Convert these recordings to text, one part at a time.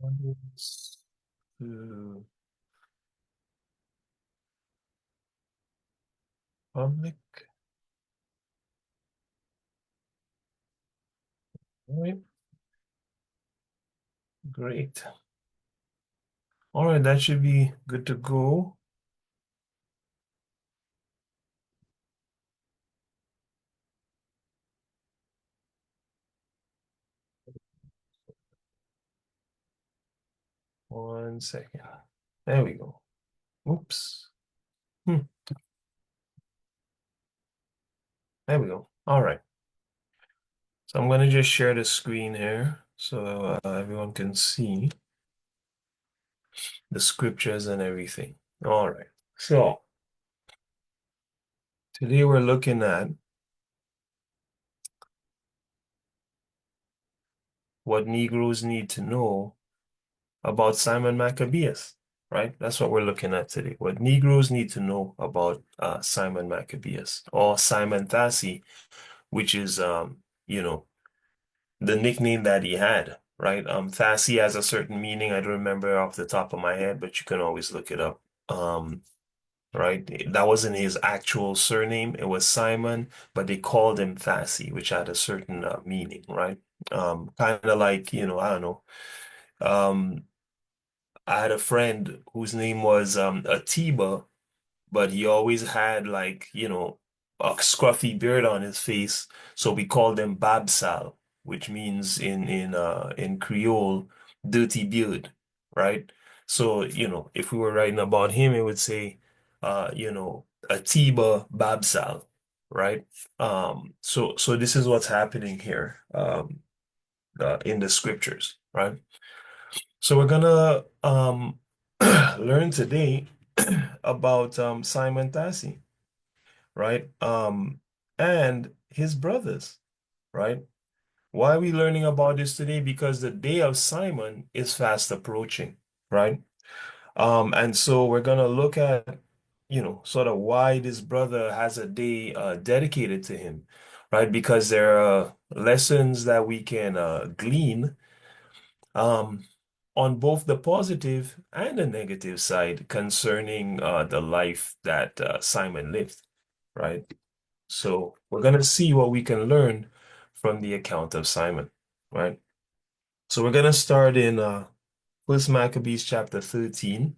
Audience to public. All right, great. All right, that should be good to go. One second. There we go. Oops. Hmm. There we go. All right. So I'm going to just share the screen here so everyone can see the scriptures and everything. All right. So today we're looking at what Negroes need to know about Simon Maccabeus, right? That's what we're looking at today. What Negroes need to know about Simon Maccabeus or Simon Thassi, which is, the nickname that he had, right? Thassi has a certain meaning. I don't remember off the top of my head, but you can always look it up. Right? That wasn't his actual surname. It was Simon, but they called him Thassi, which had a certain meaning, right? Kind of like, I don't know. Um, I had a friend whose name was Atiba, but he always had like, a scruffy beard on his face. So we called him Babsal, which means in Creole, dirty beard, right? So, if we were writing about him, it would say Atiba Babsal, right? So this is what's happening here in the scriptures, right? So we're gonna learn today about Simon Thassi, right? And his brothers, right? Why are we learning about this today? Because the day of Simon is fast approaching, right? And so we're gonna look at, sort of why this brother has a day dedicated to him, right? Because there are lessons that we can glean um, on both the positive and the negative side concerning the life that Simon lived, right? So we're going to see what we can learn from the account of Simon, right? So we're going to start in First Maccabees chapter 13,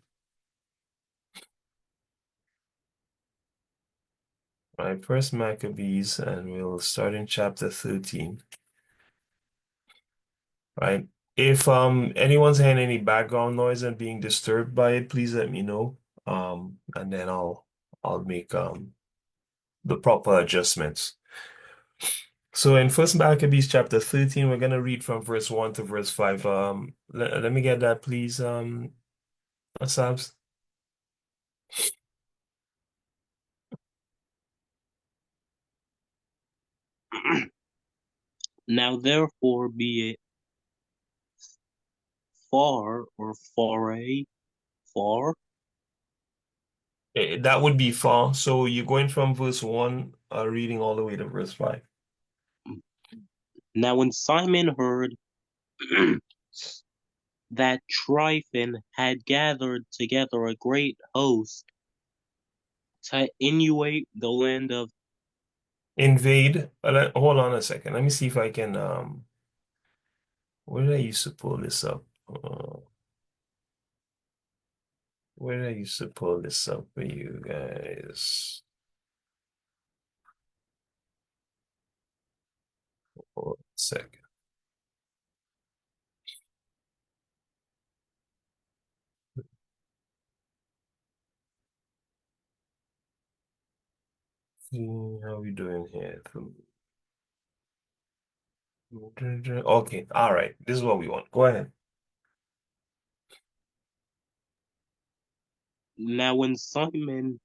right? First Maccabees, and we'll start in chapter 13, right? If anyone's hearing any background noise and being disturbed by it, please let me know. And then I'll make the proper adjustments. So in First Maccabees chapter 13, we're gonna read from verse 1 to verse 5. Let me get that, please, Asabs. Now therefore be it far or foray, far. That would be far. So you're going from verse 1, reading all the way to verse 5. Now when Simon heard that Tryphon had gathered together a great host to inundate the land of Invade. Hold on a second. Let me see if I can where did I used to pull this up? Where did I used to pull this up for you guys? Hold on a second. See how we doing here? Okay, all right. This is what we want. Go ahead. now when Simon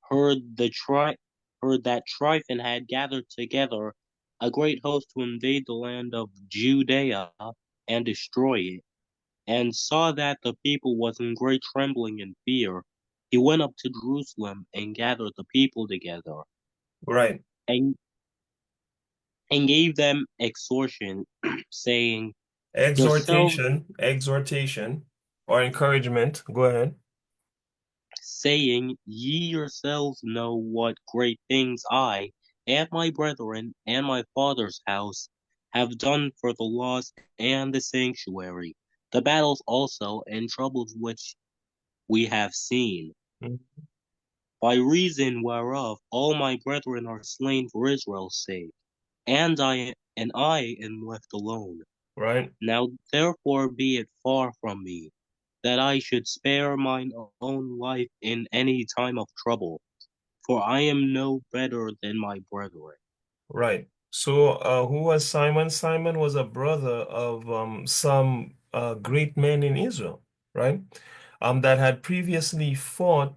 heard heard that Tryphon had gathered together a great host to invade the land of Judea and destroy it, and saw that the people was in great trembling and fear, he went up to Jerusalem and gathered the people together, Right. and, and gave them exhortation, saying, yourselves, Exhortation, or encouragement. Go ahead. saying, Ye yourselves know what great things I and my brethren and my father's house have done for the laws and the sanctuary, the battles also and troubles which we have seen, Mhm. by reason whereof all my brethren are slain for Israel's sake, and I am left alone. Right, Now therefore be it far from me, that I should spare mine own life in any time of trouble, for I am no better than my brethren. right. So, who was Simon? Simon was a brother of some great men in Israel, right? That had previously fought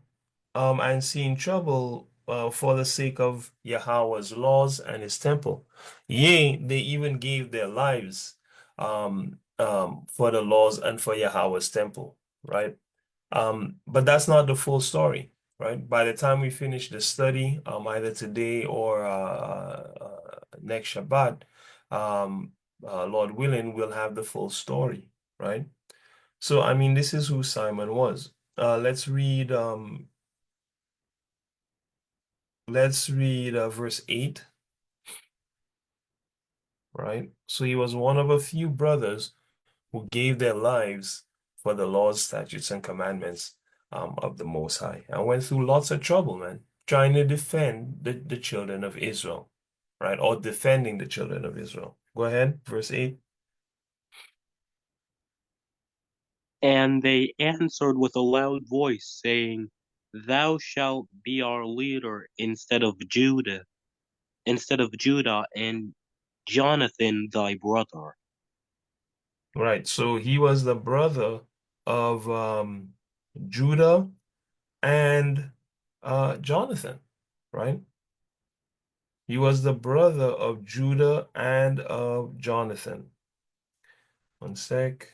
and seen trouble for the sake of Yahweh's laws and his temple. Yea, they even gave their lives for the laws and for Yahweh's temple, right? But that's not the full story, right? By the time we finish the study, either today or next Shabbat, Lord willing, we'll have the full story, right? So, I mean, this is who Simon was. Let's read verse 8, right? So he was one of a few brothers who gave their lives for the laws, statutes, and commandments of the Most High and went through lots of trouble, man, trying to defend the children of Israel, right? Or defending the children of Israel. Go ahead, verse 8. And they answered with a loud voice, saying, Thou shalt be our leader instead of Judah, and Jonathan thy brother. Right. So he was the brother of Judah and Jonathan, right? He was the brother of Judah and of Jonathan. One sec.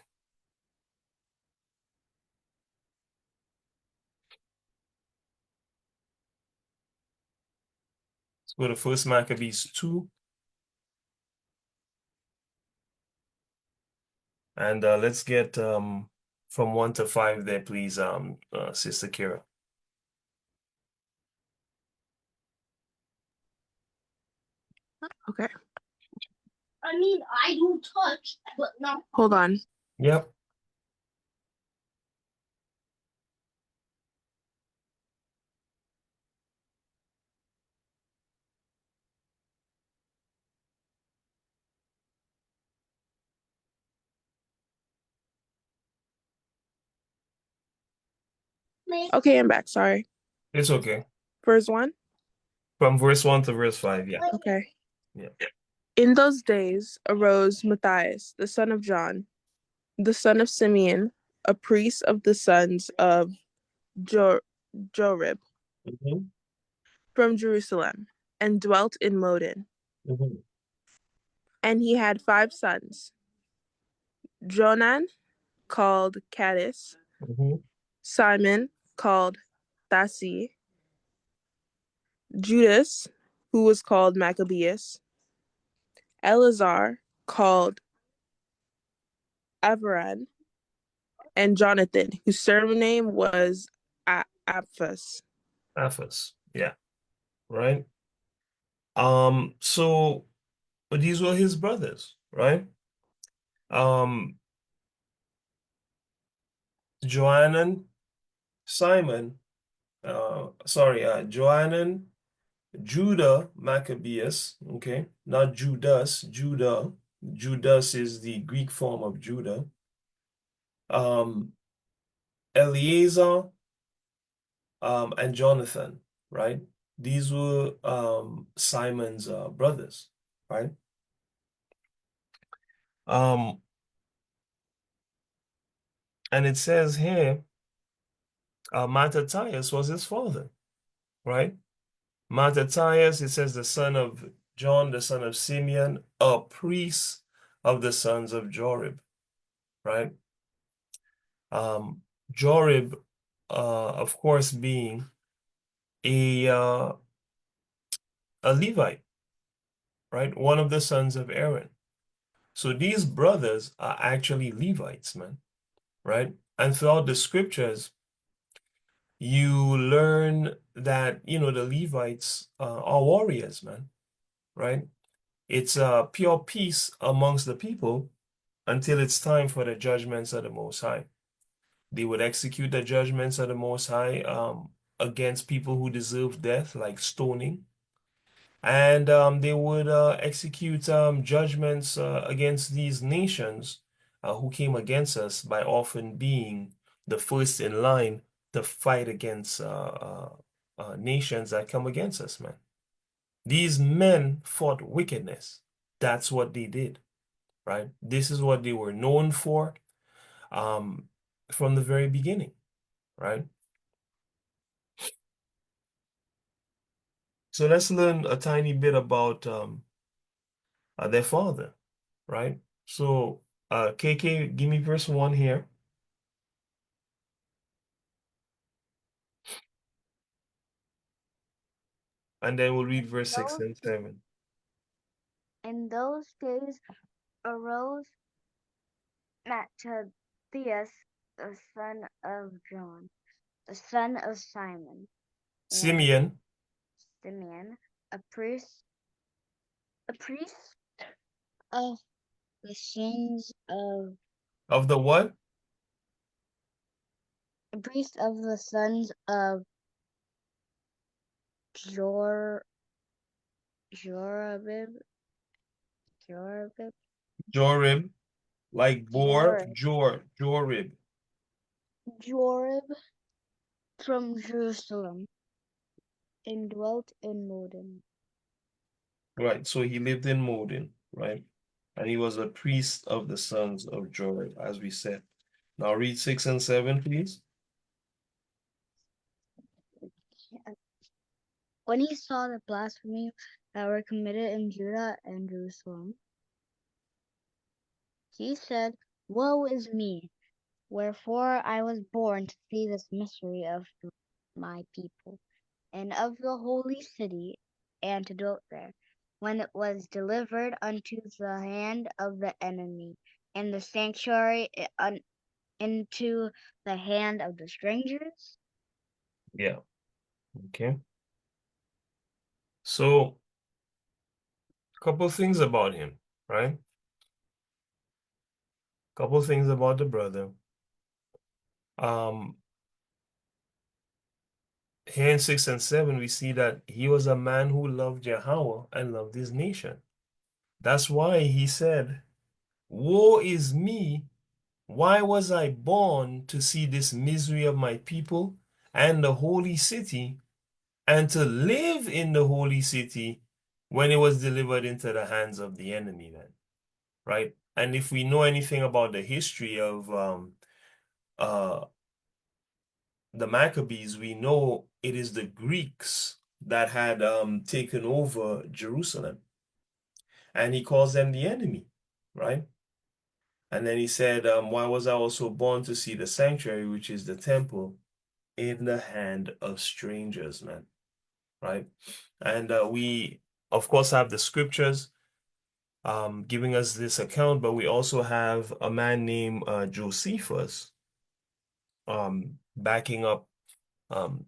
Let's go to First Maccabees 2, and let's get from 1 to 5 there, please, Sister Kira. Okay. I mean, I do touch, but not. Hold on. Yep. Okay, I'm back. Sorry. It's okay. Verse 1. From verse 1 to verse 5, yeah. Okay. Yeah. In those days arose Matthias, the son of John, the son of Simeon, a priest of the sons of Jorib, Mhm, from Jerusalem, and dwelt in Modin. mhm, And he had 5 sons: Jonan, called Caddis, mhm, Simon, called Thassi, Judas, who was called Maccabeus, Eleazar, called Avaran, and Jonathan, whose surname was Aphas. Aphos. Yeah. Right. So these were his brothers, right? Um, Johanan, Simon, Johanan, Judah, Maccabeus, okay, not Judas, Judah. Judas is the Greek form of Judah. Um, Eleazar, and Jonathan, right? These were Simon's brothers, right? Um, and it says here, Mattathias was his father, right? Mattathias, it says the son of John, the son of Simeon, a priest of the sons of Jorib, right? Um, Jorib, of course, being a uh, a Levite, right? One of the sons of Aaron. So these brothers are actually Levites, man, right? And throughout the scriptures, you learn that, the Levites are warriors, man, right? It's pure peace amongst the people until it's time for the judgments of the Most High. They would execute the judgments of the Most High against people who deserve death, like stoning. And they would execute judgments against these nations who came against us by often being the first in line to fight against nations that come against us, man. These men fought wickedness. That's what they did, right? This is what they were known for um, from the very beginning, right? So let's learn a tiny bit about their father, right? So, KK, give me verse 1 here, and then we'll read verse 6 Those and 7. in those days arose Mattathias, the son of John, the son of Simon, and Simeon, Simeon, a priest of the sons of of the what? a priest of the sons of Jor Jorabib Jorabib Jorib, like Bor, Jorib Jorib. Jorib from Jerusalem, and dwelt in Modin. Right, so he lived in Modin, right? And he was a priest of the sons of Jorib, as we said. Now read 6 and 7, please. When he saw the blasphemy that were committed in Judah and Jerusalem, he said, Woe is me! Wherefore I was born to see this mystery of my people, and of the holy city, and to dwell there, when it was delivered unto the hand of the enemy, and the sanctuary into the hand of the strangers. Yeah, okay. So, a couple things about him, right? Couple things about the brother. Um, Here in 6 and 7, we see that he was a man who loved Yahweh and loved his nation. That's why he said, Woe is me! Why was I born to see this misery of my people and the holy city, and to live in the holy city when it was delivered into the hands of the enemy, man? Right? And if we know anything about the history of uh, the Maccabees, we know it is the Greeks that had taken over Jerusalem. And he calls them the enemy, right? And then he said, Why was I also born to see the sanctuary, which is the temple, in the hand of strangers, man, right? And we, of course, have the scriptures giving us this account, but we also have a man named Josephus backing up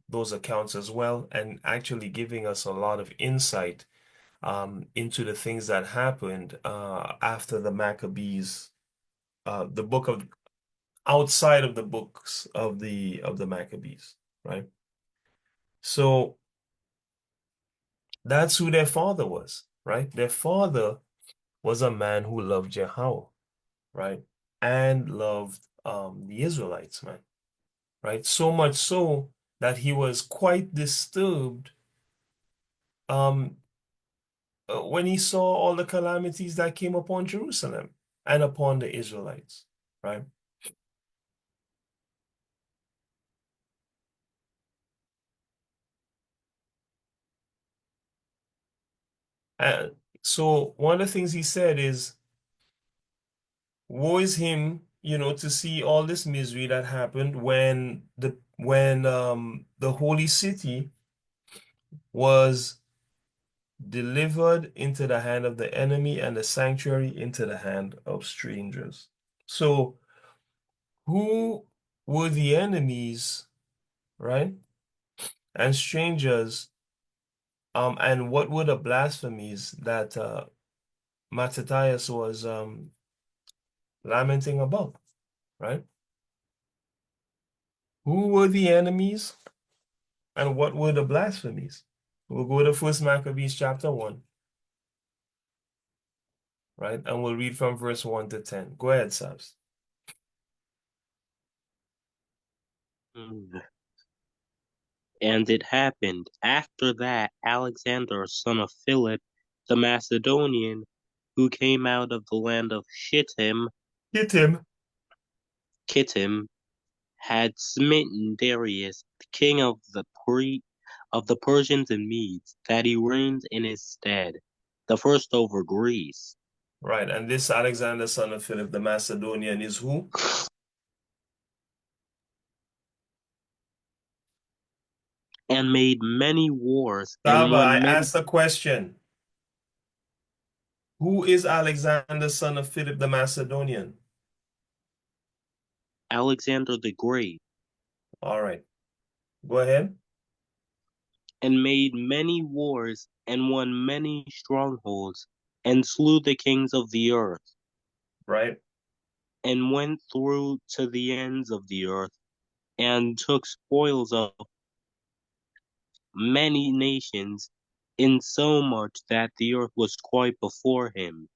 those accounts as well, and actually giving us a lot of insight into the things that happened after the Maccabees, the book of outside of the books of the Maccabees, right? So that's who their father was, right? Their father was a man who loved Yahweh, right? And loved the Israelites, man, right? So much so that he was quite disturbed um when he saw all the calamities that came upon Jerusalem and upon the Israelites, right? And so one of the things he said is, woe is him, to see all this misery that happened when the holy city was delivered into the hand of the enemy, and the sanctuary into the hand of strangers. So, who were the enemies, right? And strangers, and what were the blasphemies that Mattathias was lamenting about, right? Who were the enemies and what were the blasphemies? We'll go to First Maccabees chapter 1, right? And we'll read from verse 1 to 10. Go ahead, Sabs. Mm. And it happened after that Alexander, son of Philip, the Macedonian, who came out of the land of Hit him. Kittim, had smitten Darius, the king of the Persians and Medes, that he reigned in his stead, the first over Greece, Right, and this Alexander, son of Philip the Macedonian, is who? and made many wars and Saba, I won many. asked a question. Who is Alexander, son of Philip the Macedonian? Alexander the Great, All right, go ahead. and made many wars and won many strongholds, and slew the kings of the earth, Right, and went through to the ends of the earth, and took spoils of many nations, insomuch that the earth was quite before him.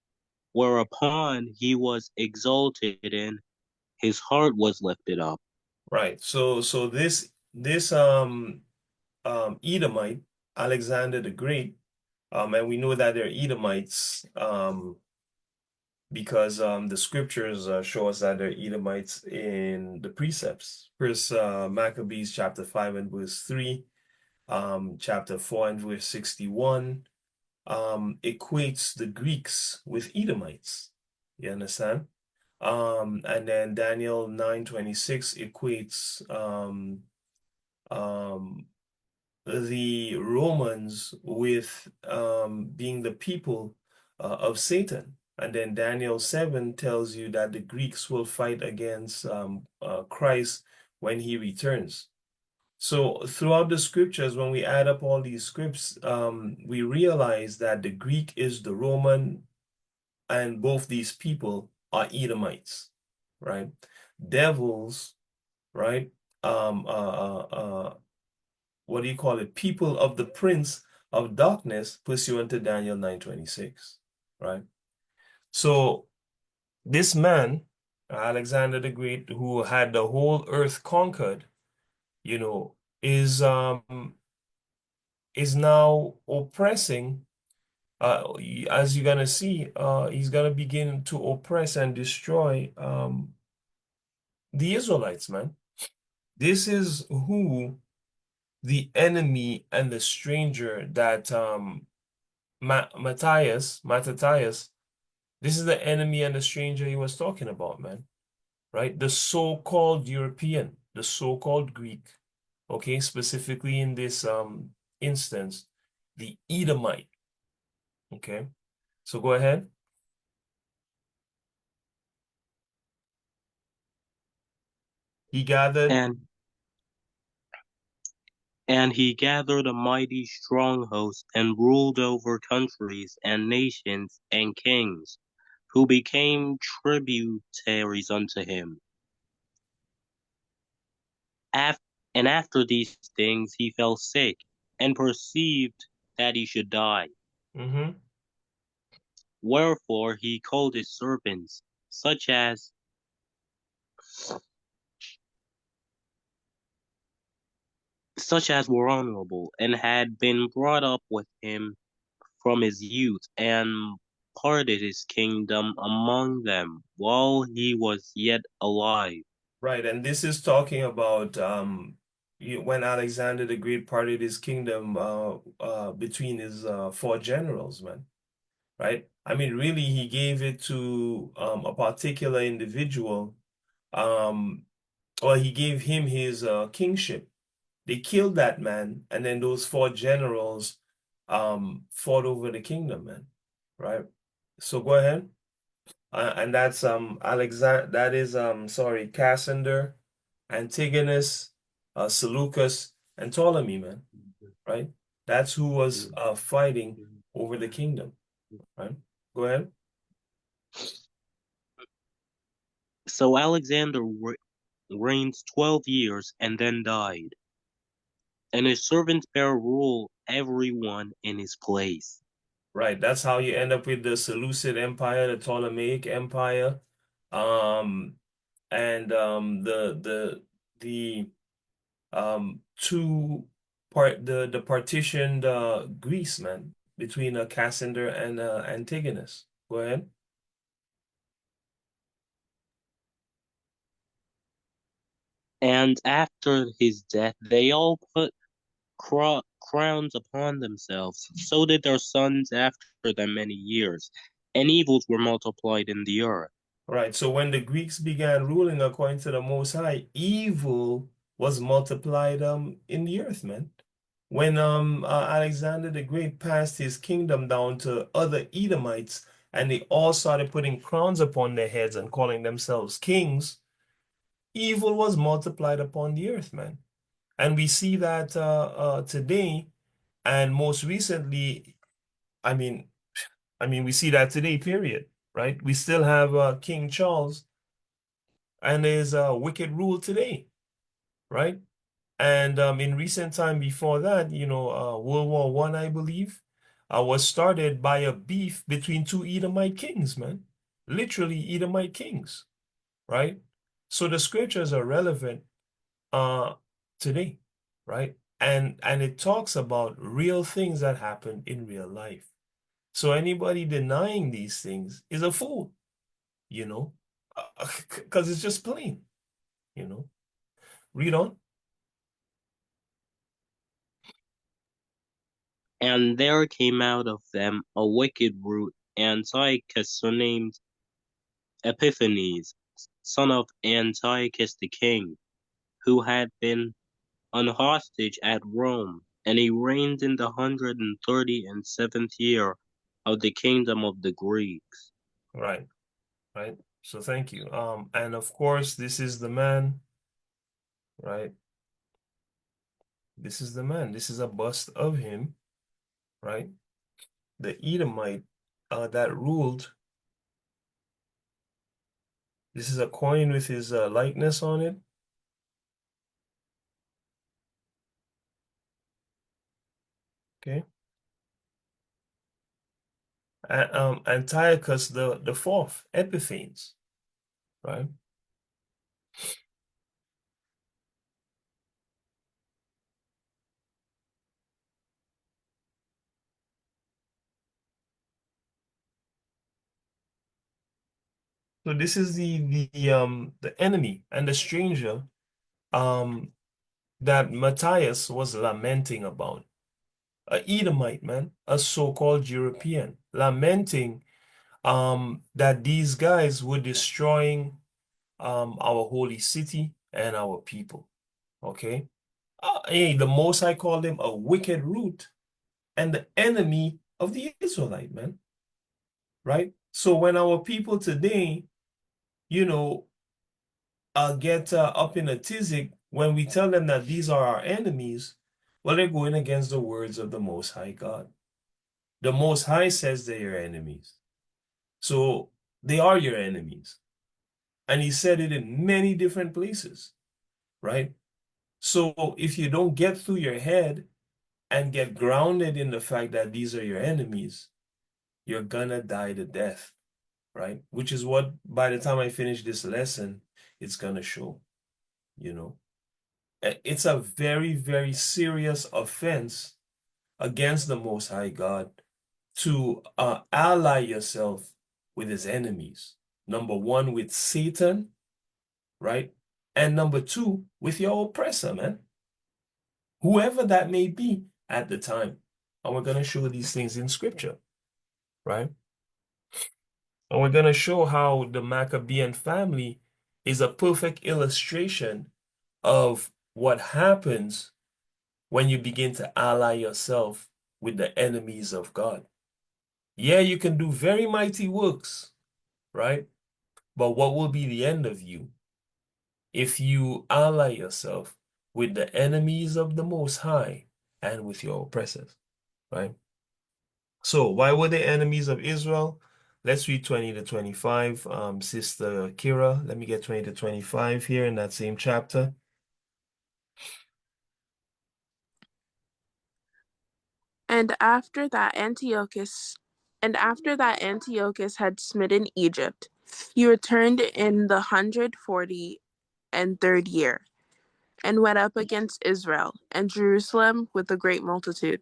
Whereupon he was exalted, and his heart was lifted up. right. So this Edomite, Alexander the Great, and we know that they're Edomites, because the scriptures show us that they're Edomites in the precepts. First Maccabees chapter 5 and verse 3, chapter 4 and verse 61, equates the Greeks with Edomites. You understand? And then Daniel 9:26 equates um, the Romans with being the people of Satan. And then Daniel 7 tells you that the Greeks will fight against Christ when he returns. So throughout the scriptures, when we add up all these scripts, we realize that the Greek is the Roman, and both these people are Edomites, right? Devils, right? Um, uh, uh, uh, what do you call it? People of the prince of darkness, pursuant to Daniel 9:26, right? So this man, Alexander the Great, who had the whole earth conquered, you know, is now oppressing. As you're gonna see, he's gonna begin to oppress and destroy the Israelites, man. This is who the enemy and the stranger that Mattathias, this is the enemy and the stranger he was talking about, man. Right? The so-called European, the so-called Greek, okay, specifically in this instance, the Edomite. Okay, so go ahead. He gathered. And he gathered a mighty strong host, and ruled over countries and nations and kings, who became tributaries unto him. Af- and after these things he fell sick, and perceived that he should die. Mm-hmm. Wherefore he called his servants, such as were honorable, and had been brought up with him from his youth, and parted his kingdom among them while he was yet alive. Right, and this is talking about when Alexander the Great parted his kingdom between his four generals, man. Right? I mean, really, he gave it to a particular individual, um, or he gave him his kingship. They killed that man, and then those four generals fought over the kingdom, man. Right? So go ahead. And that's Alexander, that is sorry, Cassander, Antigonus, Seleucus, and Ptolemy, man. Right? That's who was fighting over the kingdom. Right? Go ahead. So Alexander reigned 12 years and then died, and his servants bare rule everyone in his place. Right. That's how you end up with the Seleucid Empire, the Ptolemaic Empire, um, and the two part the partitioned Greece, man, between Cassander and Antigonus. Go ahead. And after his death, they all put crowns upon themselves. So did their sons after them many years, and evils were multiplied in the earth. Right. So when the Greeks began ruling according to the Most High, evil was multiplied in the earth, man. When Alexander the Great passed his kingdom down to other Edomites, and they all started putting crowns upon their heads and calling themselves kings, evil was multiplied upon the earth, man. And we see that today, and most recently, I mean, we see that today, period, right? We still have King Charles and his wicked rule today, right? And in recent time before that, World War One, I believe, was started by a beef between two Edomite kings, man. Literally Edomite kings, right? So the scriptures are relevant uh today, right? And it talks about real things that happen in real life. So anybody denying these things is a fool, you know, because it's just plain, you know. Read on. And there came out of them a wicked root, Antiochus, surnamed Epiphanes, son of Antiochus the king, who had been an hostage at Rome, and he reigned in the 137th year of the kingdom of the Greeks. Right, right. So thank you. And of course, this is the man, right? This is the man. This is a bust of him, right? The Edomite that ruled. This is a coin with his likeness on it. Okay. Antiochus the fourth, Epiphanes, right? So this is the enemy and the stranger um that Matthias was lamenting about. A Edomite, man, a so-called European, lamenting that these guys were destroying our holy city and our people. Okay. Hey, the Most High called him a wicked root and the enemy of the Israelite, man. Right? So when our people today, you know, get up in a tizzy when we tell them that these are our enemies, well, they're going against the words of the Most High God. The Most High says they're your enemies. So they are your enemies. And he said it in many different places, right? So if you don't get through your head and get grounded in the fact that these are your enemies, you're gonna die to death, right? Which is what, by the time I finish this lesson, it's gonna show, you know. It's a very, very serious offense against the Most High God to ally yourself with his enemies. Number one, with Satan, right? And number two, with your oppressor, man. Whoever that may be at the time. And we're going to show these things in scripture, right? And we're going to show how the Maccabean family is a perfect illustration of what happens when you begin to ally yourself with the enemies of God. Yeah, you can do very mighty works, right? But what will be the end of you if you ally yourself with the enemies of the Most High and with your oppressors, right? So, why were they enemies of Israel? Let's read 20 to 25. Sister Kira, let me get 20 to 25 here in that same chapter. And after that Antiochus had smitten Egypt, he returned in the 143rd year, and went up against Israel and Jerusalem with a great multitude,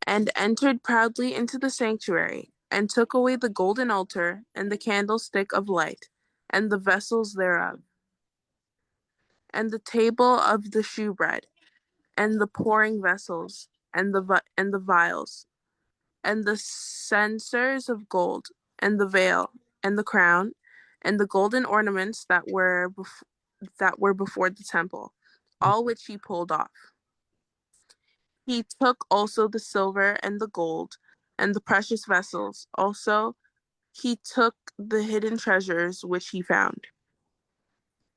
and entered proudly into the sanctuary, and took away the golden altar, and the candlestick of light, and the vessels thereof, and the table of the shewbread, and the pouring vessels, and the vials, and the censers of gold, and the veil, and the crown, and the golden ornaments that were before the temple, all which he pulled off. He took also the silver and the gold, and the precious vessels. Also he took the hidden treasures which he found.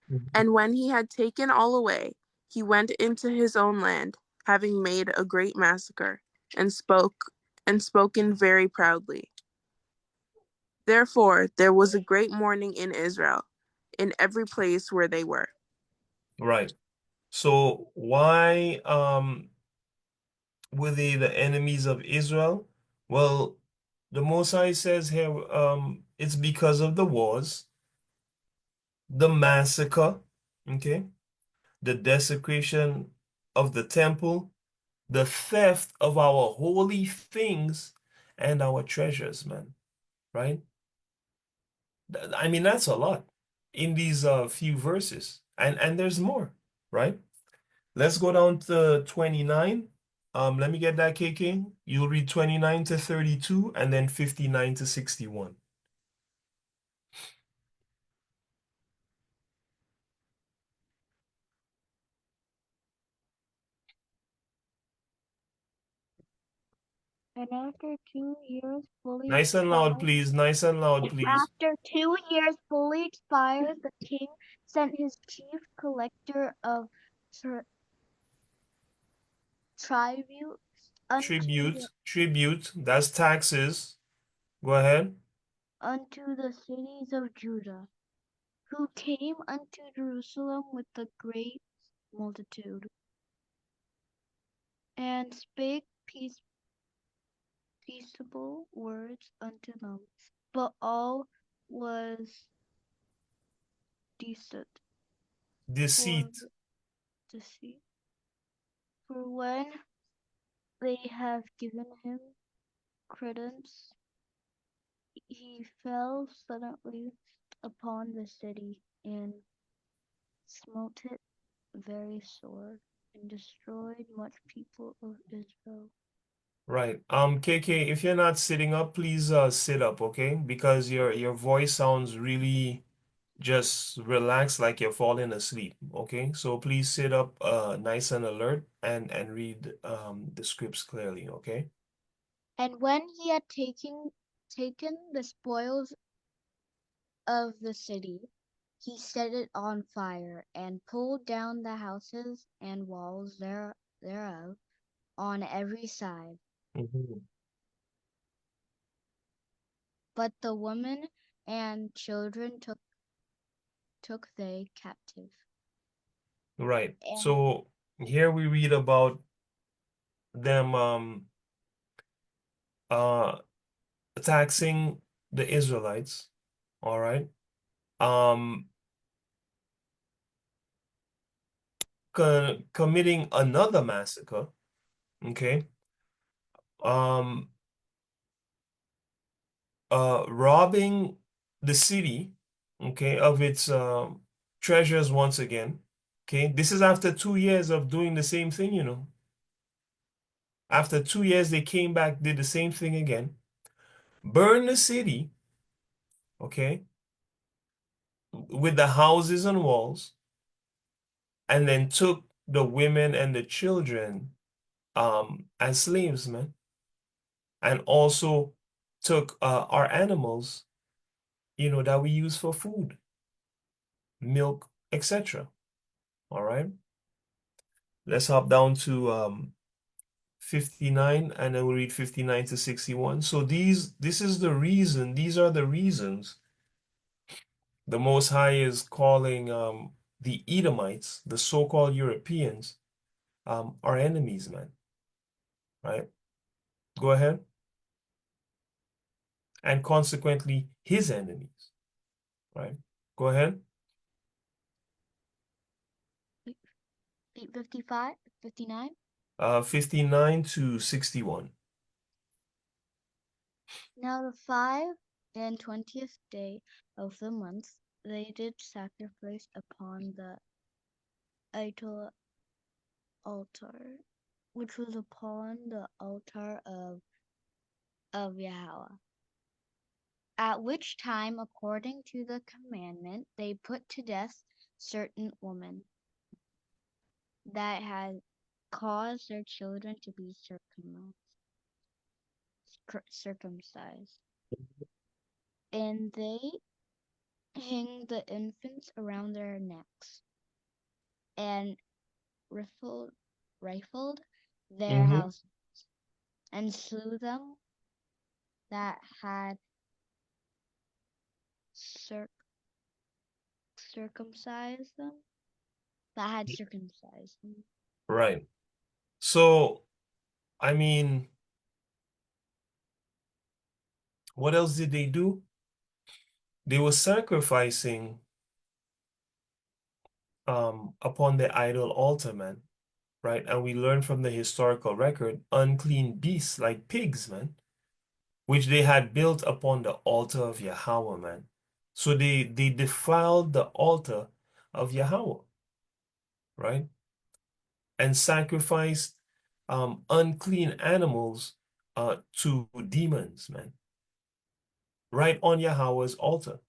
Mhm. And when he had taken all away, he went into his own land, having made a great massacre, and spoken very proudly. Therefore there was a great mourning in Israel, in every place where they were. Right. So why were they the enemies of Israel? Well, the Most High says here it's because of the wars, the massacre, okay, the desecration of the temple, the theft of our holy things and our treasures, man, right? I mean, that's a lot in these few verses. And there's more, right? Let's go down to 29. Let me get that, KK. You'll read 29 to 32 and then 59 to 61. And after 2 years fully Nice and loud, expired, please. Nice and loud, please. after 2 years fully expired, the king sent his chief collector of tri- tribute Tribute, that's taxes. Go ahead. unto the cities of Judah, who came unto Jerusalem with a great multitude, and spake peaceable words unto them. But all was deceit for Deceit. deceit. For when they have given him credence, he fell suddenly upon the city, and smote it very sore, and destroyed much people of Israel. Right. KK, if you're not sitting up, please sit up, okay? Because your voice sounds really just relaxed like you're falling asleep, okay? So please sit up nice and alert and read the scripts clearly, okay? And when he had taken the spoils of the city, he set it on fire, and pulled down the houses and walls thereof on every side. Mhm. But the women and children took they captive. Right. And So here we read about them uh taxing the Israelites, all right? Um committing another massacre, okay? Um robbing the city, okay, of its treasures once again. Okay, this is after 2 years of doing the same thing, you know. After 2 years, they came back, did the same thing again, burned the city, okay, with the houses and walls, and then took the women and the children as slaves, man, and also took our animals, that we use for food, milk, etc. All right. Let's hop down to 59, and then we'll read 59 to 61. So these are the reasons the Most High is calling the Edomites, the so-called Europeans, our enemies, man. Right? Go ahead. And consequently, his enemies. Right? Go ahead. 55, 59. 59 to 61. Now the 25th day of the month they did sacrifice upon the idol altar, which was upon the altar of Yahweh. At which time, according to the commandment, they put to death certain women that had caused their children to be circumcised. And they hanged the infants around their necks and rifled their Mm-hmm. houses and slew them that had circumcised them, Right. So, I mean, what else did they do? They were sacrificing upon the idol altar, man. Right? And we learn from the historical record, unclean beasts like pigs, man, which they had built upon the altar of Yahweh, man. So they defiled the altar of Yahweh, right? And sacrificed unclean animals to demons, man, right on Yahweh's altar.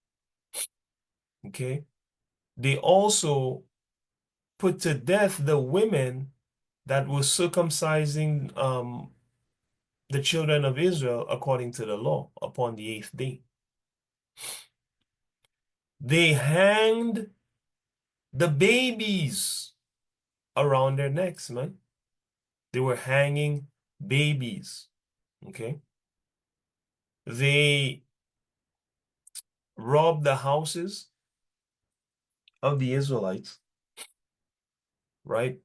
Okay. They also put to death the women that were circumcising the children of Israel according to the law upon the 8th day. They hanged the babies around their necks, man. They were hanging babies. Okay. They robbed the houses of the Israelites, right?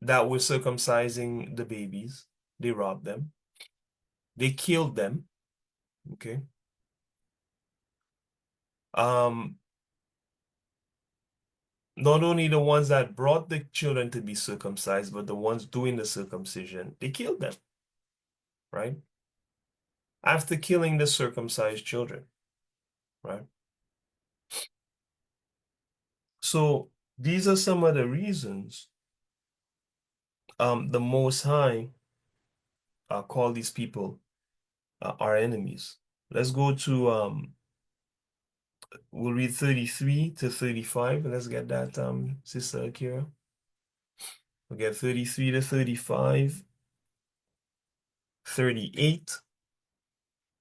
That were circumcising the babies. They robbed them. They killed them. Okay. Not only the ones that brought the children to be circumcised, but the ones doing the circumcision, they killed them, right? After killing the circumcised children, right? So these are some of the reasons the Most High call these people our enemies. Let's go to we'll read 33 to 35. Let's get that, Sister Akira. We'll get 33 to 35, 38,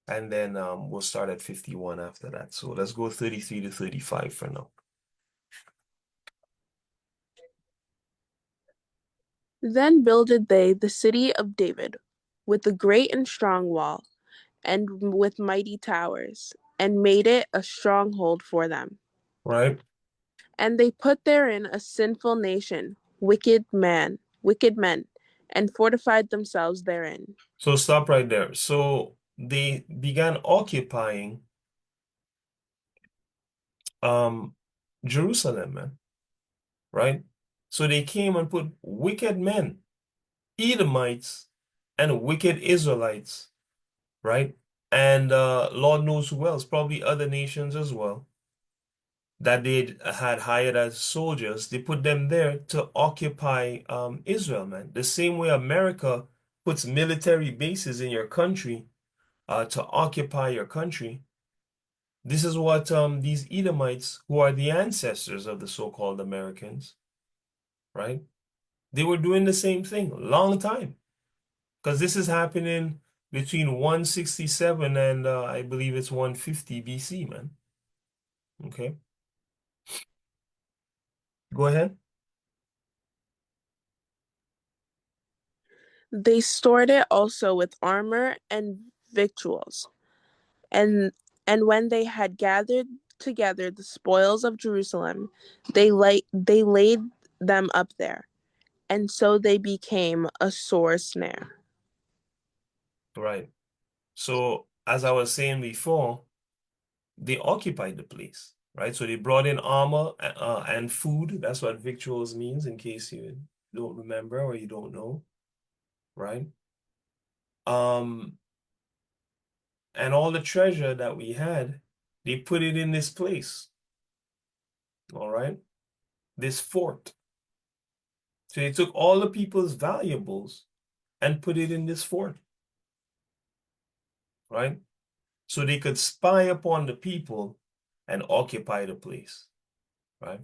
and then we'll start at 51 after that. So let's go 33 to 35 for now. Then builded they the city of David with a great and strong wall, and with mighty towers, and made it a stronghold for them. Right? And they put therein a sinful nation, wicked men, and fortified themselves therein. So stop right there. So they began occupying Jerusalem, man. Right? So they came and put wicked men, Edomites, and wicked Israelites, right? And Lord knows who else, probably other nations as well, that they had hired as soldiers. They put them there to occupy Israel, man. The same way America puts military bases in your country to occupy your country. This is what these Edomites, who are the ancestors of the so-called Americans, right? They were doing the same thing long time. Because this is happening between 167 and I believe it's 150 BC, man. Okay. Go ahead. They stored it also with armor and victuals. And when they had gathered together the spoils of Jerusalem, they laid them up there, and so they became a sore snare. Right. So, as I was saying before, they occupied the place, right? So they brought in armor and food. That's what victuals means, in case you don't remember or you don't know, right? Um, and all the treasure that we had, they put it in this place, all right? This fort. So they took all the people's valuables and put it in this fort, right? So they could spy upon the people and occupy the place, right?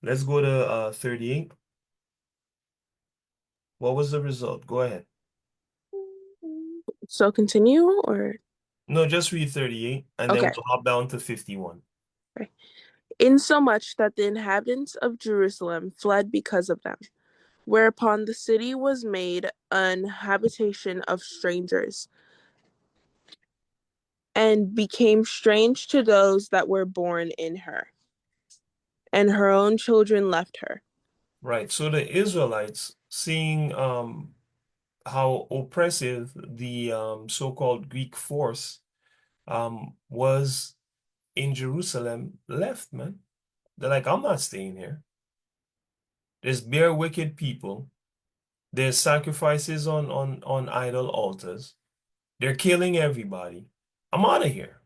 Let's go to 38. What was the result? Go ahead. So continue, or No, just read 38 and then okay. we'll hop down to 51. Right. Insomuch that the inhabitants of Jerusalem fled because of them, whereupon the city was made an habitation of strangers, and became strange to those that were born in her, and her own children left her. Right. So the Israelites, seeing how oppressive the so-called Greek force was in Jerusalem, left, man. They're like, I'm not staying here. There's bare wicked people. There's sacrifices on idol altars. They're killing everybody. I'm out of here,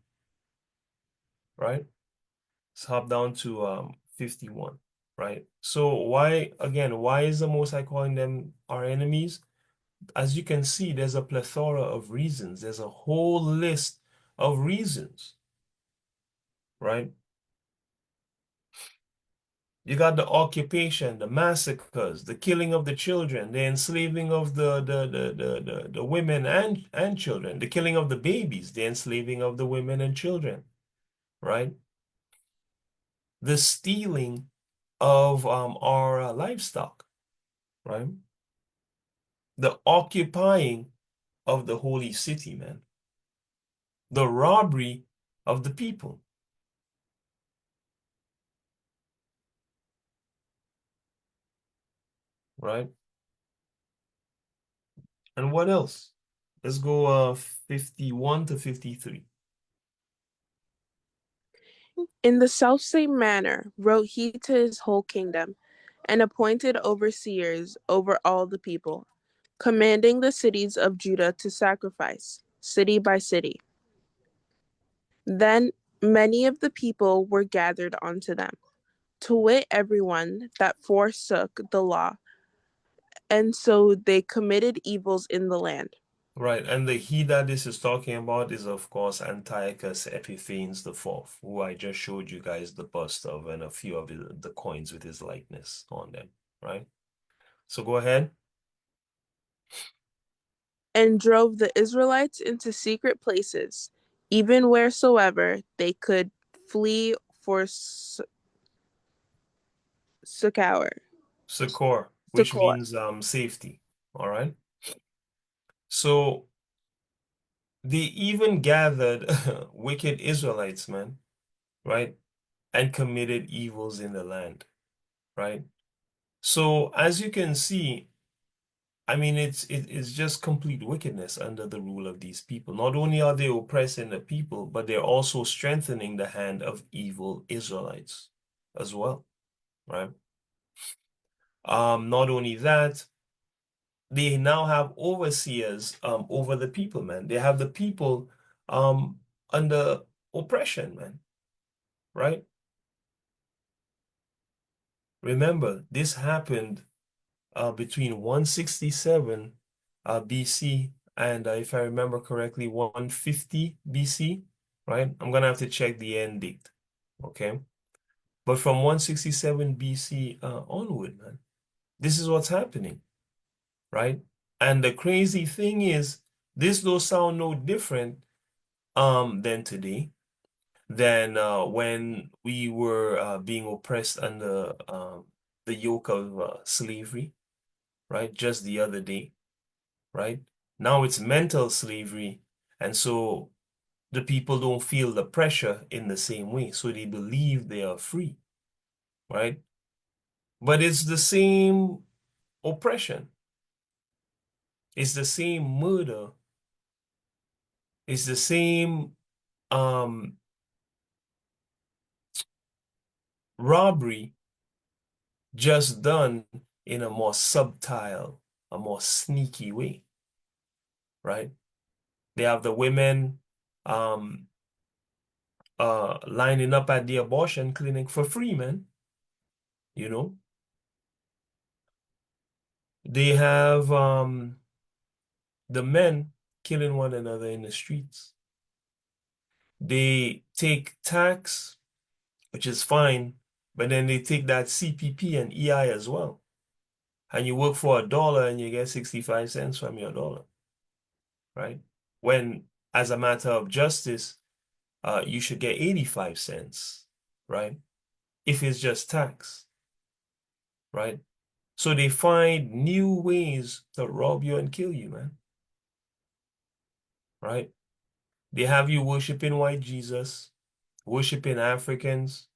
right? Let's hop down to 51, right? So why is the Most High calling them our enemies? As you can see, there's a plethora of reasons. There's a whole list of reasons, right? You got the occupation, the massacres, the killing of the children, the enslaving of the women and children, the killing of the babies, the enslaving of the women and children, right? The stealing of our livestock, right? The occupying of the holy city, man. The robbery of the people, right? And what else? Let's go 51 to 53. In the selfsame manner wrote he to his whole kingdom, and appointed overseers over all the people, commanding the cities of Judah to sacrifice, city by city. Then many of the people were gathered unto them, to wit, everyone that forsook the law, and so they committed evils in the land. Right, and the he that this is talking about is, of course, Antiochus Epiphanes the Fourth, who I just showed you guys the bust of and a few of the coins with his likeness on them, right? So go ahead. And drove the Israelites into secret places, even wheresoever they could flee for succor. Succor, which Succor. means safety, all right? So they even gathered wicked Israelites, man, right? And committed evils in the land, right? So as you can see, I mean, it's just complete wickedness under the rule of these people. Not only are they oppressing the people, but they're also strengthening the hand of evil Israelites as well, right? Not only that, they now have overseers over the people, man. They have the people um under oppression, man, right? Remember, this happened between 167 BC and if I remember correctly, 150 BC, right? I'm gonna have to check the end date, okay? But from 167 BC onward, man, This is what's happening, right? And the crazy thing is, this don't sound no different than today, than when we were being oppressed under the yoke of slavery, right? Just the other day, right? Now it's mental slavery, and so the people don't feel the pressure in the same way, so they believe they are free, right? But it's the same oppression, it's the same murder, it's the same um robbery, just done in a more subtle, a more sneaky way, right? They have the women um lining up at the abortion clinic for free, man. You know, they have the men killing one another in the streets. They take tax, which is fine, but then they take that CPP and EI as well. And you work for $1 and you get 65 cents from your dollar, right? When, as a matter of justice, you should get 85 cents, right? If it's just tax, right? So they find new ways to rob you and kill you, man, right? They have you worshiping white Jesus, worshiping Africans,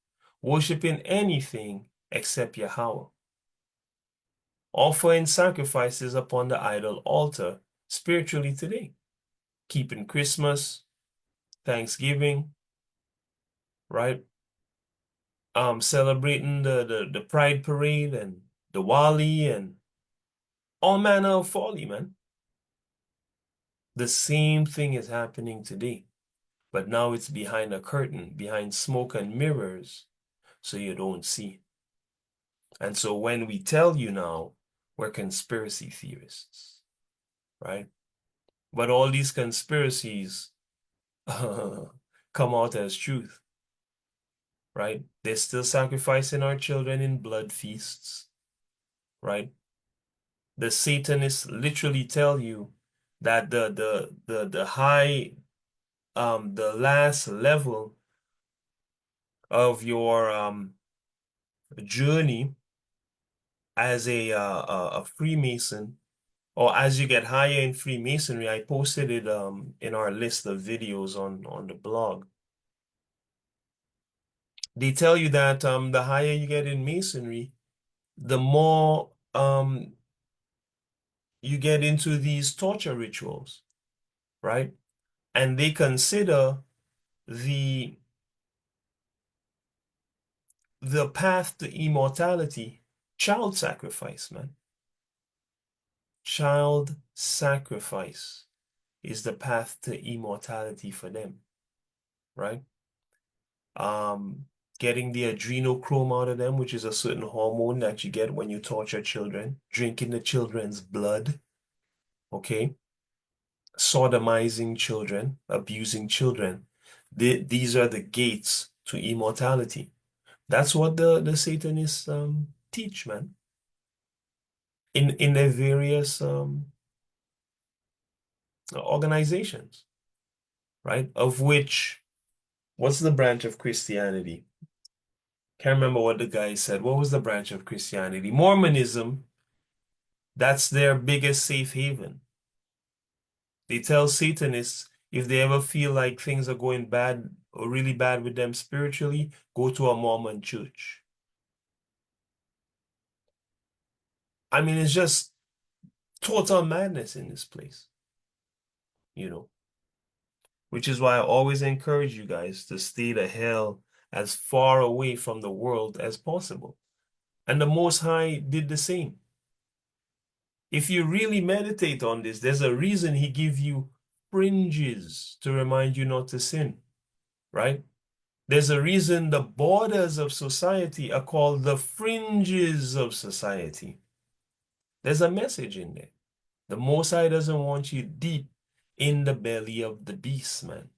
worshiping anything except Yahweh, offering sacrifices upon the idol altar spiritually today, keeping Christmas, Thanksgiving, right? Celebrating the Pride Parade and the Wali and all manner of folly, man. The same thing is happening today, but now it's behind a curtain, behind smoke and mirrors, so you don't see. And so when we tell you now, we're conspiracy theorists, right? But all these conspiracies come out as truth, right? They're still sacrificing our children in blood feasts, right? The Satanists literally tell you that the last level of your journey as a Freemason, or as you get higher in Freemasonry, I posted it in our list of videos on the blog. They tell you that the higher you get in Masonry, the more you get into these torture rituals, right? And they consider the path to immortality child sacrifice, man. Child sacrifice is the path to immortality for them, right? Getting the adrenochrome out of them, which is a certain hormone that you get when you torture children, drinking the children's blood, okay? Sodomizing children, abusing children. These are the gates to immortality. That's what the Satanists teach, man. In their various organizations, right? Of which, what's the branch of Christianity? Can't remember what the guy said. What was the branch of Christianity? Mormonism, that's their biggest safe haven. They tell Satanists if they ever feel like things are going bad or really bad with them spiritually, go to a Mormon church. I mean, it's just total madness in this place, you know, which is why I always encourage you guys to stay the hell as far away from the world as possible. And the Most High did the same. If you really meditate on this, there's a reason he gives you fringes to remind you not to sin, right? There's a reason the borders of society are called the fringes of society. There's a message in there. The Most High doesn't want you deep in the belly of the beast, man.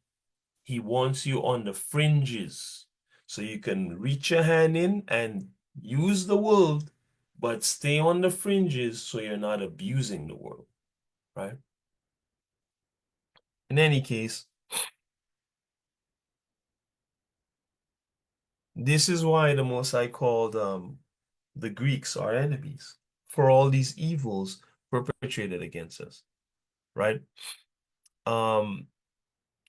He wants you on the fringes so you can reach your hand in and use the world but stay on the fringes so you're not abusing the world, right? In any case, this is why the Most High called the Greeks our enemies for all these evils perpetrated against us, right? Um,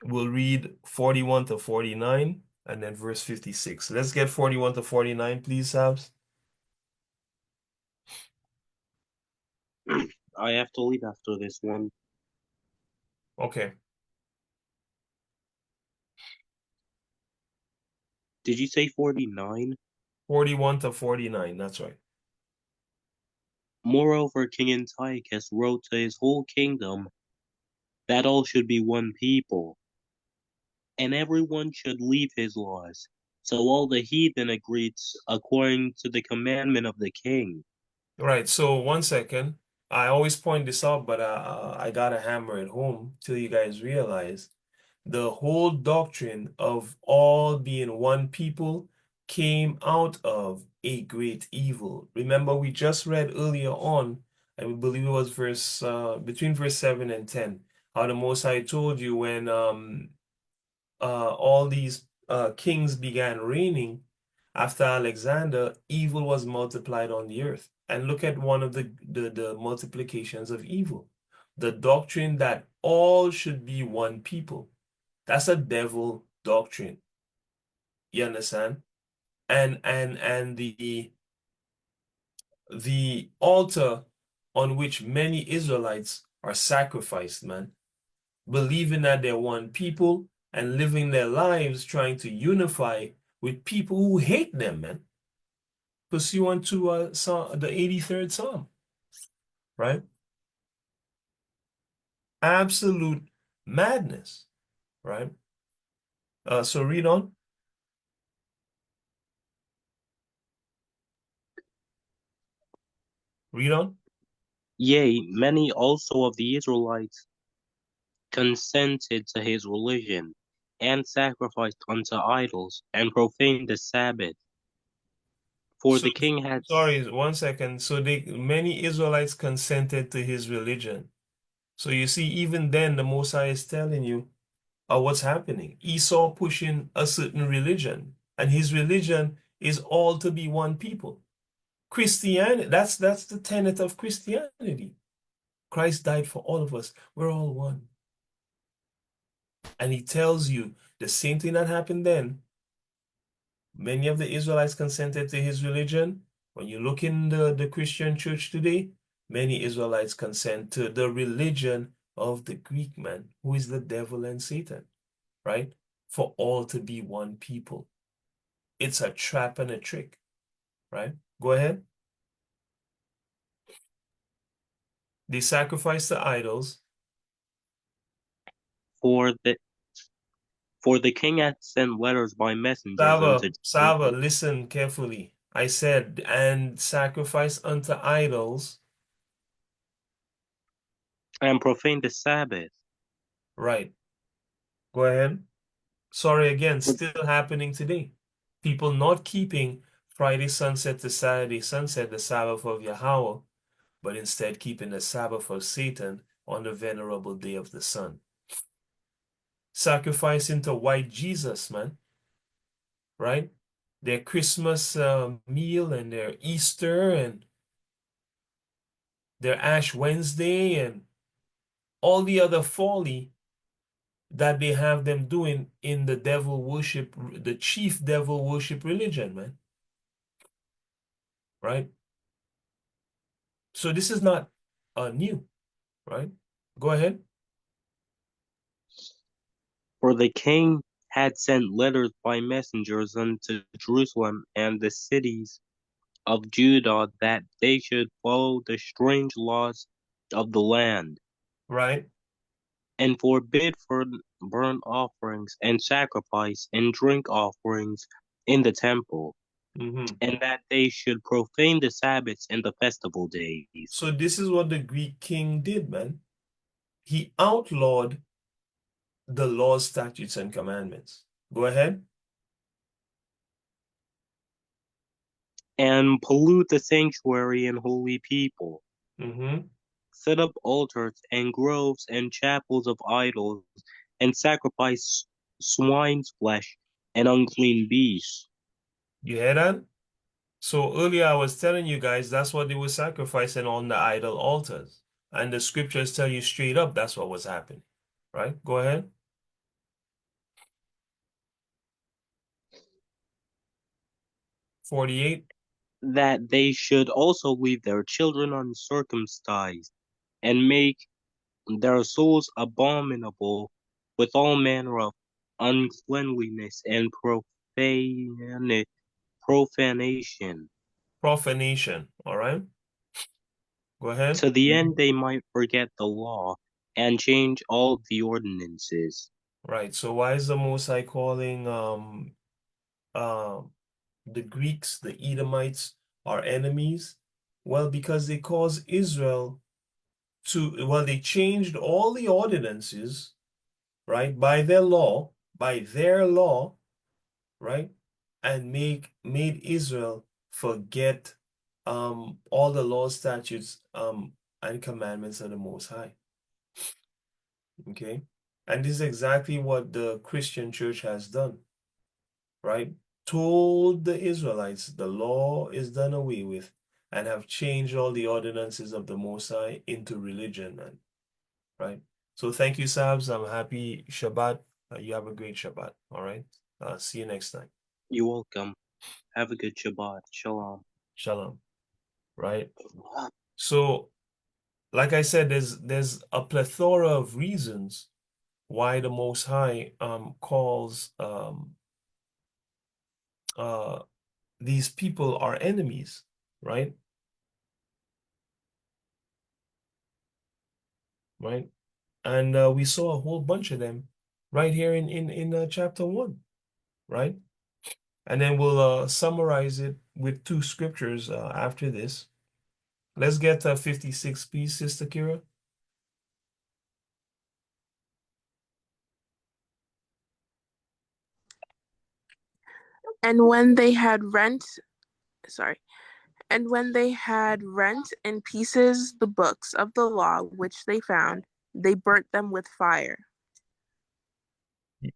we'll read 41 to 49 and then verse 56. Let's get 41 to 49, please, Sabs. I have to leave after this one. Okay. Did you say 49? 41 to 49, that's right. Moreover, King Antiochus wrote to his whole kingdom that all should be one people, and everyone should leave his laws. So all the heathen agreed according to the commandment of the king. Right, so 1 second. I always point this out, but I gotta hammer it home till you guys realize the whole doctrine of all being one people came out of a great evil. Remember, we just read earlier on, I believe it was between verse 7 and 10, how the Most High told you when all these kings began reigning after Alexander, evil was multiplied on the earth. And look at one of the multiplications of evil. The doctrine that all should be one people. That's a devil doctrine. You understand? And the altar on which many Israelites are sacrificed, man, believing that they're one people and living their lives trying to unify with people who hate them, man. Pursuant to the 83rd Psalm, right? Absolute madness, right? So read on. Read on. Yea, many also of the Israelites consented to his religion, and sacrificed unto idols, and profaned the Sabbath. For So, the king had sorry, 1 second. So many Israelites consented to his religion. So you see, even then, the Most High is telling you what's happening. Esau pushing a certain religion, and his religion is all to be one people. Christianity, that's the tenet of Christianity. Christ died for all of us. We're all one. And he tells you the same thing that happened then. Many of the Israelites consented to his religion. When you look in the Christian church today, many Israelites consent to the religion of the Greek man, who is the devil and Satan, right? For all to be one people. It's a trap and a trick, right? Go ahead. They sacrifice to idols. for the for the king had sent letters by messengers unto Sava, Jerusalem, listen carefully. I said, and sacrifice unto idols. and profaned the Sabbath. Right. Go ahead. Sorry again, For, still happening today. People not keeping Friday sunset to Saturday sunset, the Sabbath of Yahweh, but instead keeping the Sabbath of Satan on the venerable day of the sun. Sacrificing to white Jesus, man, right? Their Christmas meal and their Easter and their Ash Wednesday and all the other folly that they have them doing in the devil worship, the chief devil worship religion, man. Right? So this is not new, right? Go ahead. for the king had sent letters by messengers unto Jerusalem and the cities of Judah that they should follow the strange laws of the land, Right. and forbid for burnt offerings and sacrifice and drink offerings in the temple, Hmm. and that they should profane the Sabbaths and the festival days. So this is what the Greek king did, man. He outlawed the laws, statutes, and commandments. Go ahead. and pollute the sanctuary and holy people, Mm-hmm. set up altars and groves and chapels of idols, and sacrifice swine's flesh and unclean beasts. You hear that? So earlier I was telling you guys that's what they were sacrificing on the idol altars. And the scriptures tell you straight up that's what was happening. Right? Go ahead. 48. That they should also leave their children uncircumcised, and make their souls abominable with all manner of uncleanliness and profanation, Profanation. All right? Go ahead. to the end they might forget the law and change all the ordinances. Right. So why is the Most High calling um the Greeks, the Edomites, our enemies? Well, because they caused Israel to, well, they changed all the ordinances, right, by their law, right, and made Israel forget all the laws, statutes, and commandments of the Most High. Okay, and this is exactly what the Christian church has done, right? Told the Israelites the law is done away with and have changed all the ordinances of the Most High into religion, man. Right? So thank you, Sabs. I'm happy Shabbat. You have a great Shabbat. All right. See you next time. You're welcome. Have a good Shabbat. Shalom. Shalom. Right? So, like I said, there's a plethora of reasons why the Most High calls uh these people our enemies, right? Right? And we saw a whole bunch of them right here in chapter 1, right? And then we'll summarize it with two scriptures after this. Let's get 56, please, Sister Kira. And when they had rent, sorry, and when they had rent in pieces the books of the law which they found, they burnt them with fire.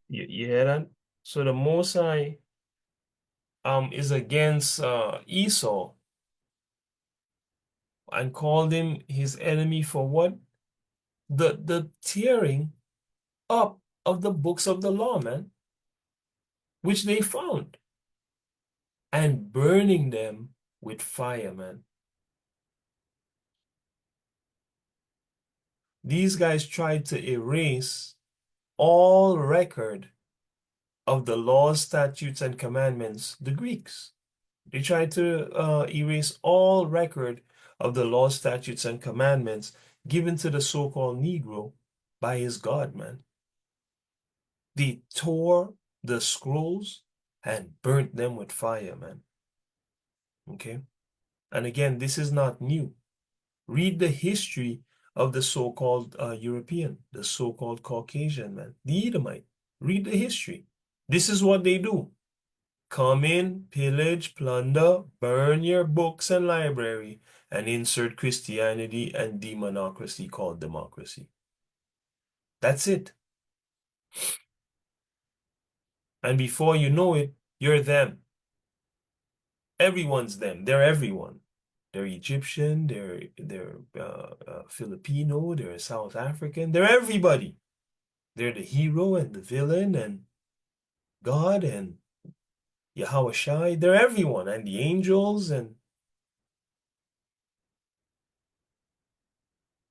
You hear that? So the Most High is against Esau and called him his enemy for what? The tearing up of the books of the law, man, which they found, and burning them with fire, man. These guys tried to erase all record of the laws, statutes, and commandments, the Greeks. They tried to erase all record of the laws, statutes, and commandments given to the so-called Negro by his God, man. They tore the scrolls and burnt them with fire, man. Okay? And again, this is not new. Read the history of the so-called European, the so-called Caucasian man, the Edomite. Read the history. This is what they do. Come in, pillage, plunder, burn your books and library, and insert Christianity and demonocracy called democracy. That's it. And before you know it, you're them. Everyone's them. They're everyone. They're Egyptian, they're Filipino, they're South African, they're everybody. They're the hero and the villain and God and Yahweh Shai. They're everyone and the angels and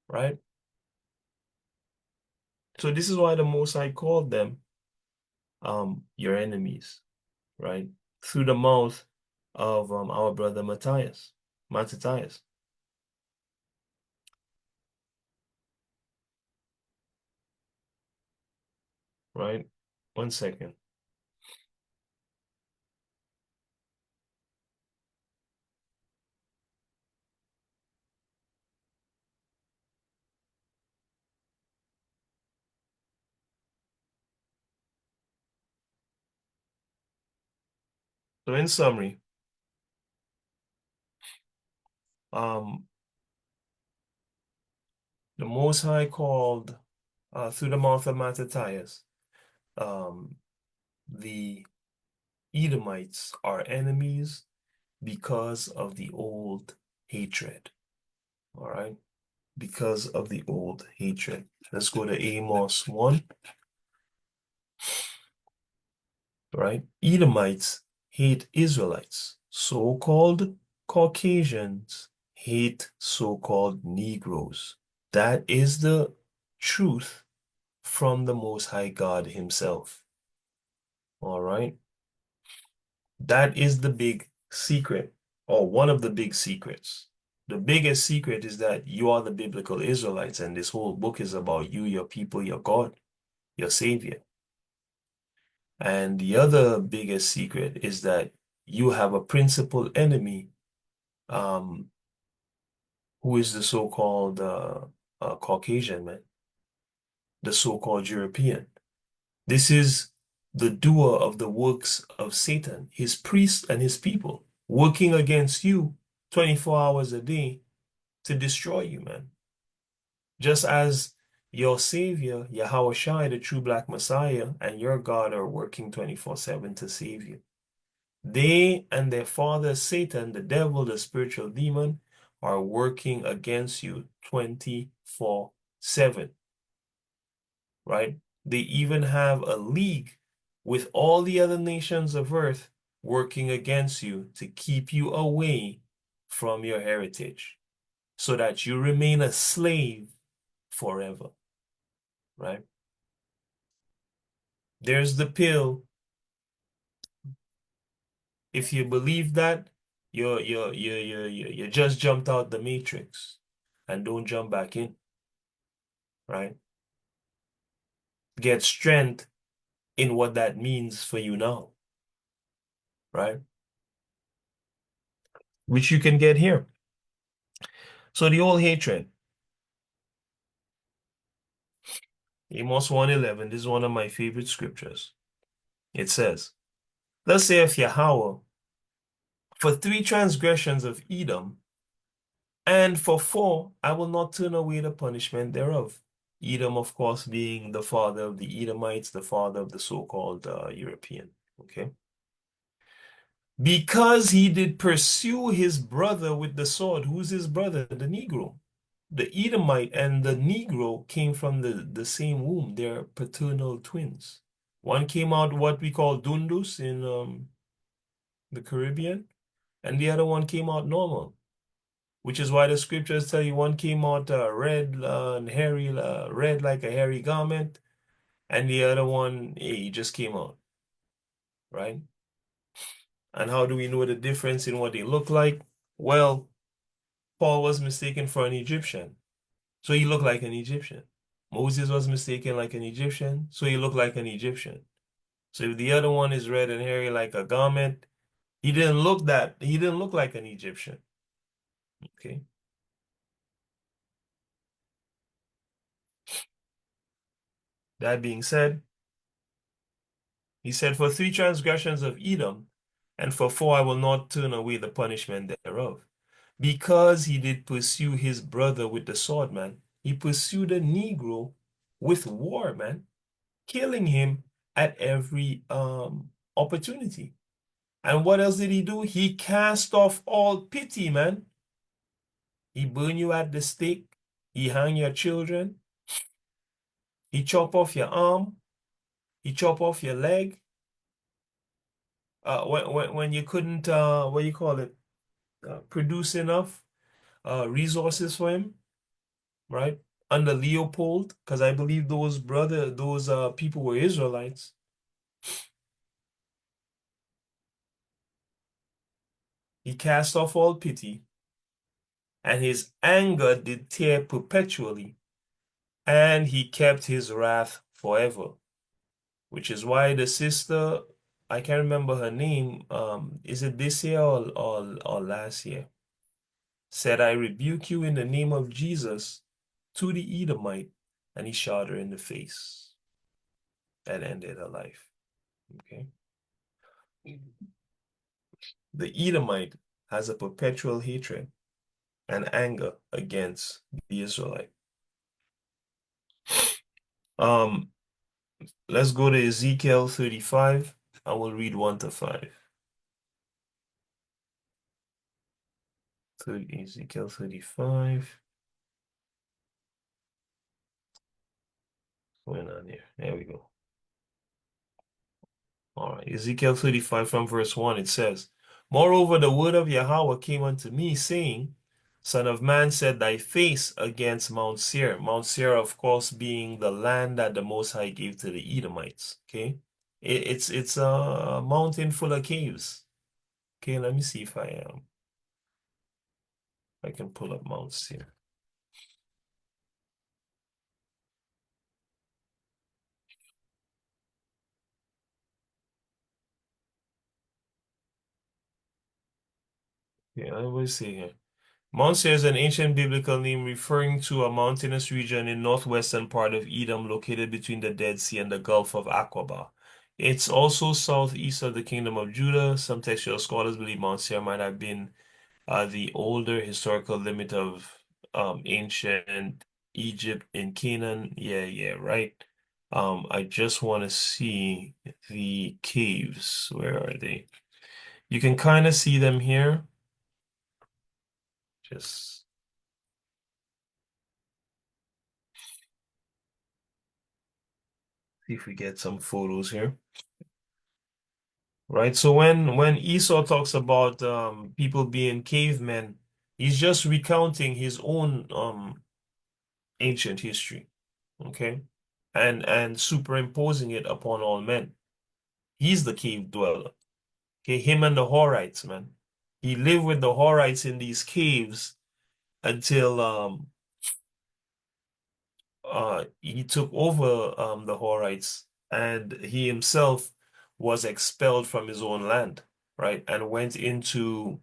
right. So this is why the Most High called them your enemies, right? Through the mouth of our brother Mattathias. Right? 1 second. So in summary, Um, the Most High called through the mouth of Mattathias, the Edomites are enemies because of the old hatred. All right, because of the old hatred. Let's go to Amos 1. Right? Edomites hate Israelites. So-called Caucasians hate so-called Negroes. That is the truth from the Most High God Himself. All right? That is the big secret, or one of the big secrets. The biggest secret is that you are the biblical Israelites, and this whole book is about you, your people, your God, your Savior. And the other biggest secret is that you have a principal enemy, um, who is the so-called Caucasian man, the so-called European. This is the doer of the works of Satan, his priests and his people, working against you 24 hours a day to destroy you, man. Just as your Savior, Yahweh Shai, the true black Messiah, and your God are working 24/7 to save you. They and their father Satan, the devil, the spiritual demon, are working against you 24/7, right? They even have a league with all the other nations of earth working against you to keep you away from your heritage so that you remain a slave forever, right? There's the pill. If you believe that, you just jumped out the matrix and don't jump back in, right? Get strength in what that means for you now, right? Which you can get here. So the old hatred, Amos 1:11, this is one of my favorite scriptures. It says, thus saith Yahweh, for 3 transgressions of Edom, and for 4, I will not turn away the punishment thereof. Edom, of course, being the father of the Edomites, the father of the so-called European. Okay. Because he did pursue his brother with the sword. Who's his brother? The Negro. The Edomite and the Negro came from the same womb. They're paternal twins. One came out what we call Dundus in the Caribbean, and the other one came out normal, which is why the scriptures tell you one came out red and hairy, red like a hairy garment, and the other one, he just came out, right? And how do we know the difference in what they look like? Well, Paul was mistaken for an Egyptian, so he looked like an Egyptian. Moses was mistaken like an Egyptian, so he looked like an Egyptian. So if the other one is red and hairy like a garment, he didn't look like an Egyptian. Okay. That being said, he said, for 3 transgressions of Edom, and for 4 I will not turn away the punishment thereof. Because he did pursue his brother with the sword, man. He pursued a Negro with war, man, killing him at every opportunity. And what else did he do? He cast off all pity, man. He burn you at the stake. He hang your children. He chop off your arm. He chop off your leg. When you couldn't, what do you call it, produce enough resources for him, right? Under Leopold, because I believe those people were Israelites. He cast off all pity, and his anger did tear perpetually, and he kept his wrath forever. Which is why the sister, I can't remember her name, is it this year or last year, said, I rebuke you in the name of Jesus to the Edomite, and he shot her in the face and ended her life. Okay. The Edomite has a perpetual hatred, and anger against the Israelite. Um, let's go to Ezekiel 35. I will read 1 to 5. Ezekiel 35. What's going on here? There we go. All right, Ezekiel 35 from verse 1, it says, Moreover, the word of Yahweh came unto me, saying, Son of man, set thy face against Mount Seir. Mount Seir, of course, being the land that the Most High gave to the Edomites. Okay, it's a mountain full of caves. Okay, let me see if I can pull up Mount Seir. Yeah, I will see here. Mount Seir is an ancient biblical name referring to a mountainous region in northwestern part of Edom located between the Dead Sea and the Gulf of Aqaba. It's also southeast of the Kingdom of Judah. Some textual scholars believe Mount Seir might have been the older historical limit of ancient Egypt in Canaan. Yeah, right. I just want to see the caves. Where are they? You can kind of see them here. Just see if we get some photos here. Right. So when Esau talks about people being cavemen, he's just recounting his own ancient history, okay? And superimposing it upon all men. He's the cave dweller. Okay, him and the Horites, man. He lived with the Horites in these caves until he took over the Horites, and he himself was expelled from his own land, right? And went into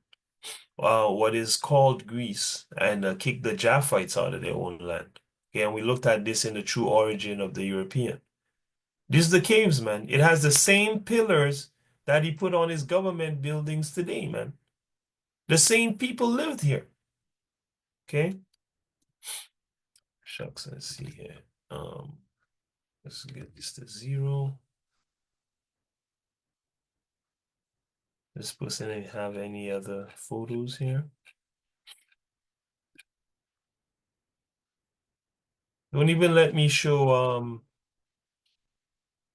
what is called Greece and kicked the Japhites out of their own land. Okay, and we looked at this in the true origin of the European. This is the caves, man. It has the same pillars that he put on his government buildings today, man. The same people lived here. Okay. Shucks, let's see here. Let's get this to 0. This person didn't have any other photos here. Don't even let me show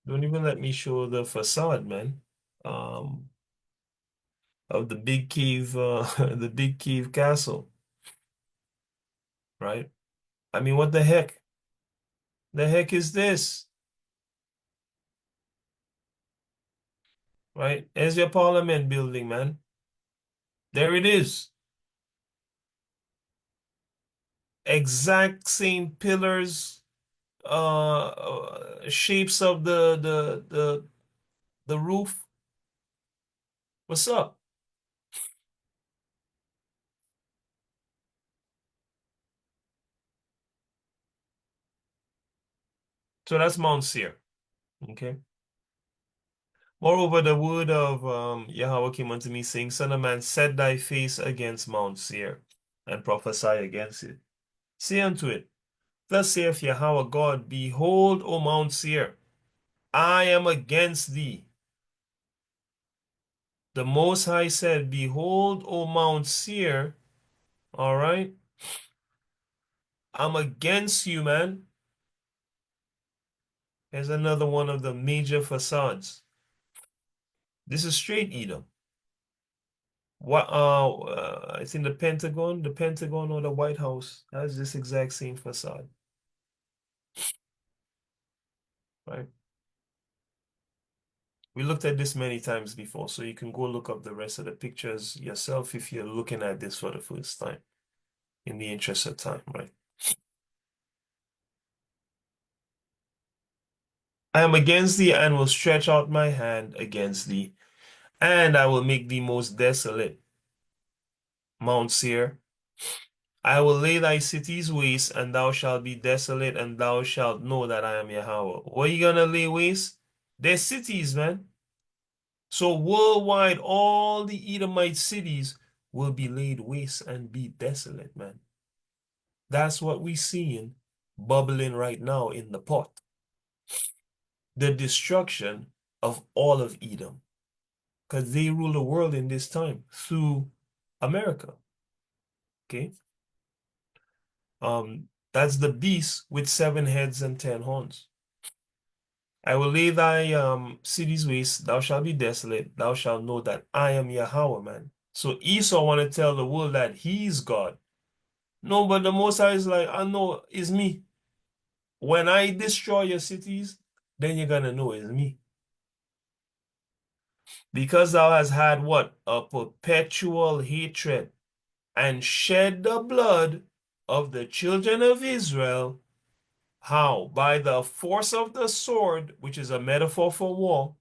don't even let me show the facade, man. Of the big cave the big cave castle, right? I mean, what the heck? The heck is this? Right? There's your parliament building, man. There it is. Exact same pillars, shapes of the roof. What's up? So that's Mount Seir. Okay. Moreover, the word of Yahweh came unto me, saying, Son of man, set thy face against Mount Seir, and prophesy against it. Say unto it, Thus saith Yahweh God, Behold, O Mount Seir, I am against thee. The Most High said, Behold, O Mount Seir, all right? I'm against you, man. Here's another one of the major facades. This is straight Edom. What it's in the Pentagon or the White House has this exact same facade, right? We looked at this many times before, so you can go look up the rest of the pictures yourself if you're looking at this for the first time, in the interest of time, right? I am against thee and will stretch out my hand against thee, and I will make thee most desolate. Mount Seir, I will lay thy cities waste, and thou shalt be desolate, and thou shalt know that I am Yahweh. What are you gonna lay waste? Their cities, man. So worldwide, all the Edomite cities will be laid waste and be desolate, man. That's what we're seeing bubbling right now in the pot. The destruction of all of Edom, because they rule the world in this time through America. Okay. That's the beast with 7 heads and 10 horns. I will lay thy cities waste, thou shalt be desolate, thou shalt know that I am Yahweh, man. So Esau want to tell the world that he's God. No, but the Most High is like, I know it's me. When I destroy your cities, then you're gonna know it's me. Because thou hast had what? A perpetual hatred and shed the blood of the children of Israel. How? By the force of the sword, which is a metaphor for war,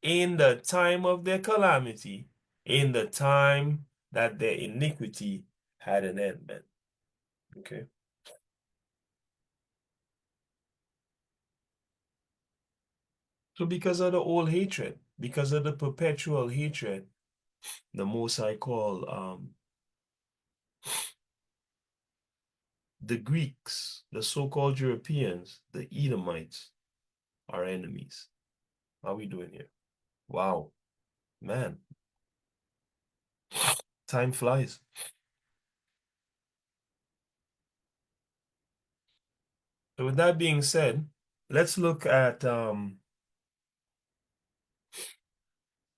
in the time of their calamity, in the time that their iniquity had an end, man. Okay. So because of the old hatred, because of the perpetual hatred, the Most High call the Greeks, the so-called Europeans, the Edomites, our enemies. How are we doing here? Wow, man, time flies. So with that being said, let's look at the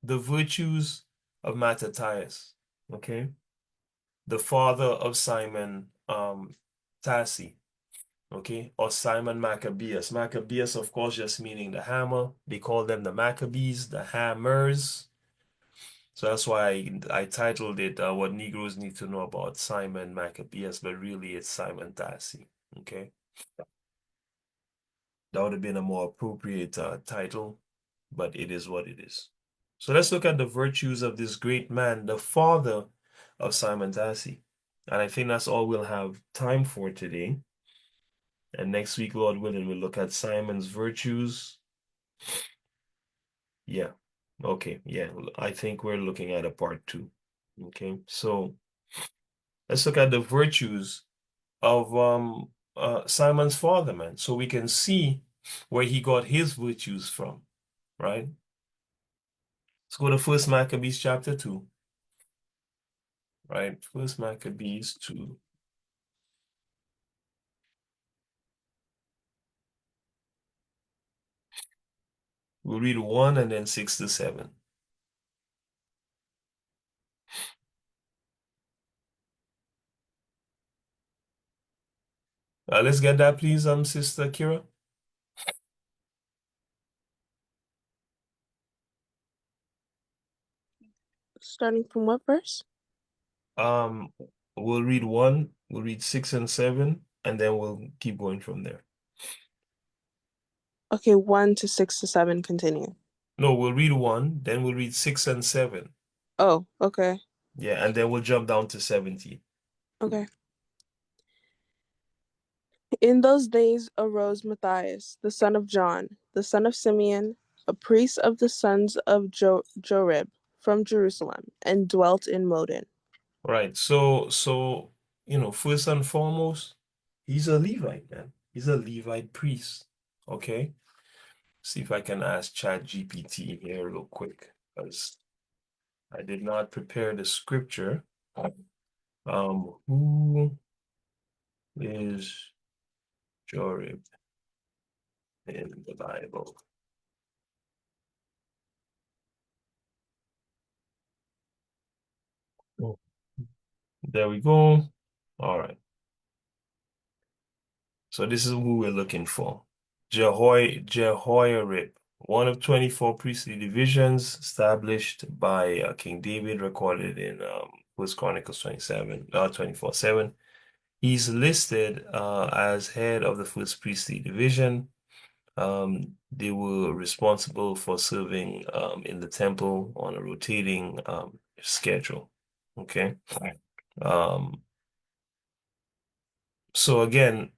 virtues of Mattathias, okay? The father of Simon Thassi, okay? Or Simon Maccabeus. Maccabeus, of course, just meaning the hammer. They call them the Maccabees, the hammers. So that's why I titled it What Negroes Need to Know About Simon Maccabeus, but really it's Simon Thassi, okay? That would have been a more appropriate title, but it is what it is. So let's look at the virtues of this great man, the father of Simon Thassi. And I think that's all we'll have time for today. And next week, Lord willing, we'll look at Simon's virtues. Yeah. Okay. Yeah. I think we're looking at a part 2. Okay. So let's look at the virtues of Simon's father, man, so we can see where he got his virtues from, right? Let's go to First Maccabees chapter 2, right? First Maccabees 2. We'll read 1 and then 6 to 7. Let's get that, please, Sister Kira. Starting from what verse? Um, we'll read 1, we'll read 6 and 7, and then we'll keep going from there. Okay, 1 to 6 to 7, continue. No, we'll read 1, then we'll read 6 and 7. Oh, okay. Yeah, and then we'll jump down to 17. Okay. In those days arose Matthias, the son of John, the son of Simeon, a priest of the sons of Jorib from Jerusalem, and dwelt in Modin. Right. So, first and foremost, he's a Levite, man. He's a Levite priest. Okay. See if I can ask ChatGPT here real quick, because I did not prepare the scripture. Who is Jorib in the Bible? Oh, there we go. All right. So this is who we're looking for. Jehoiarib, one of 24 priestly divisions established by King David, recorded in First Chronicles 24:7. He's listed as head of the first priestly division. They were responsible for serving in the temple on a rotating schedule. Okay. Um, so again,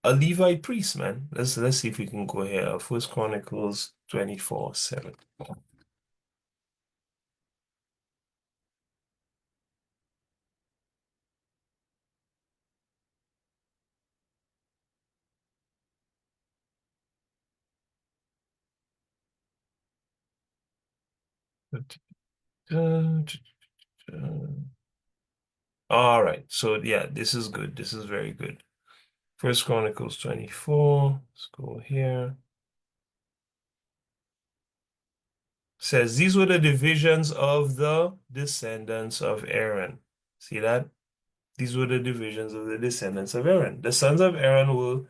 a Levite priest, man. Let's see if we can go here. First Chronicles 24:7. All right. So yeah, this is good. This is very good. First Chronicles 24. Let's go here. Says these were the divisions of the descendants of Aaron. See that? These were the divisions of the descendants of Aaron. The sons of Aaron were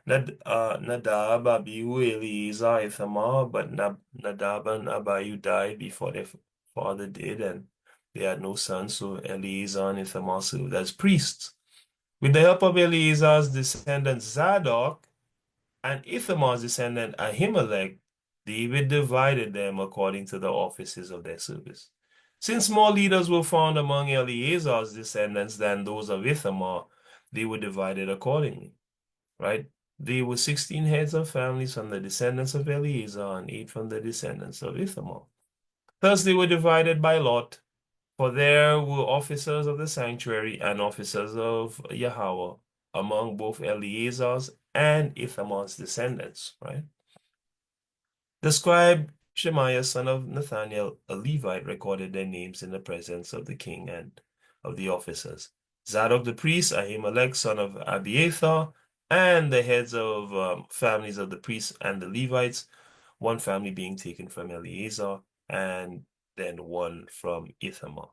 Nadab, Abihu, Eleazar, Ithamar, but Nadab and Abihu died before their father did, and they had no sons, so Eleazar and Ithamar served as priests. With the help of Eleazar's descendant Zadok and Ithamar's descendant Ahimelech, David divided them according to the offices of their service. Since more leaders were found among Eleazar's descendants than those of Ithamar, they were divided accordingly, right? There were 16 heads of families from the descendants of Eleazar and 8 from the descendants of Ithamar. Thus they were divided by lot, for there were officers of the sanctuary and officers of Yahweh among both Eleazar's and Ithamar's descendants, right? The scribe Shemaiah, son of Nathaniel, a Levite, recorded their names in the presence of the king and of the officers. Zadok the priest, Ahimelech, son of Abiathar, and the heads of families of the priests and the Levites, one family being taken from Eleazar, and then one from Ithamar.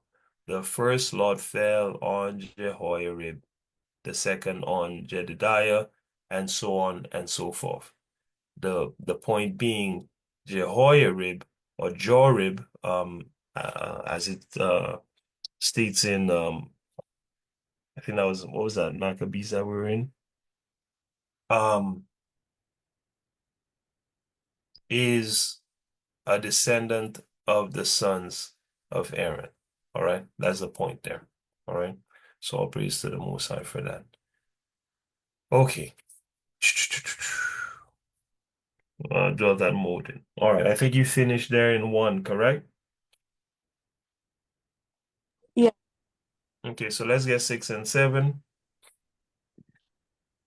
The first lot fell on Jehoiarib, the second on Jedidiah, and so on and so forth. The point being Jehoiarib or Jorib, as it states in I think that was what was that Maccabees that we were in, um, is a descendant of the sons of Aaron. All right, that's the point there. All right, so all praise to the Most High for that. Okay. Draw that mode in. All right, I think you finished there in 1, correct? Yeah. Okay, so let's get 6 and 7.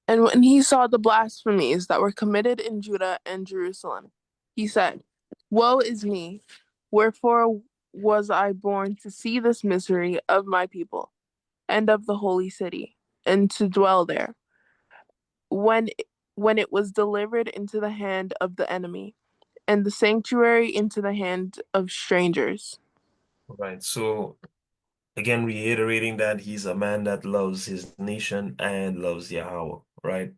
And when he saw the blasphemies that were committed in Judah and Jerusalem, he said, Woe is me! Wherefore was I born to see this misery of my people and of the holy city, and to dwell there, when when it was delivered into the hand of the enemy, and the sanctuary into the hand of strangers. Right. So again, reiterating that he's a man that loves his nation and loves Yahweh, right?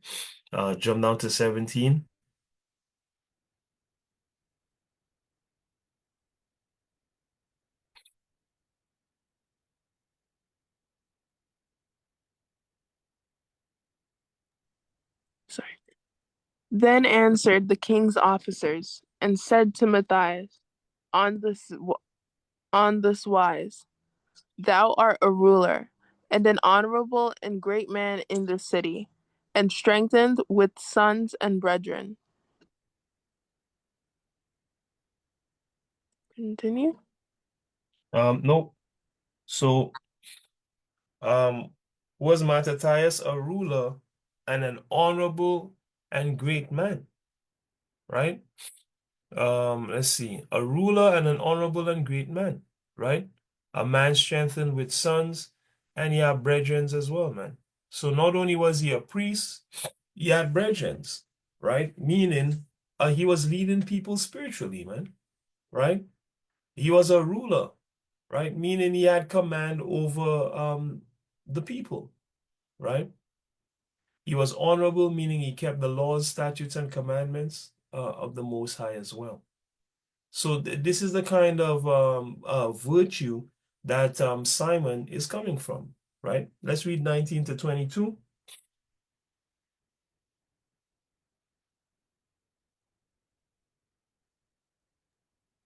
Jump down to 17. Sorry. Then answered the king's officers and said to Matthias, on this wise, Thou art a ruler, and an honorable and great man in the city, and strengthened with sons and brethren. Continue. No. So, um, was Mattathias a ruler and an honorable and great man, right? Let's see. A ruler and an honorable and great man, right? A man strengthened with sons, and he had brethren as well, man. So not only was he a priest, he had brethren, right? Meaning, he was leading people spiritually, man, right? He was a ruler, right? Meaning he had command over the people, right? He was honorable, meaning he kept the laws, statutes, and commandments of the Most High as well. So this is the kind of virtue that Simon is coming from, right? Let's read 19 to 22.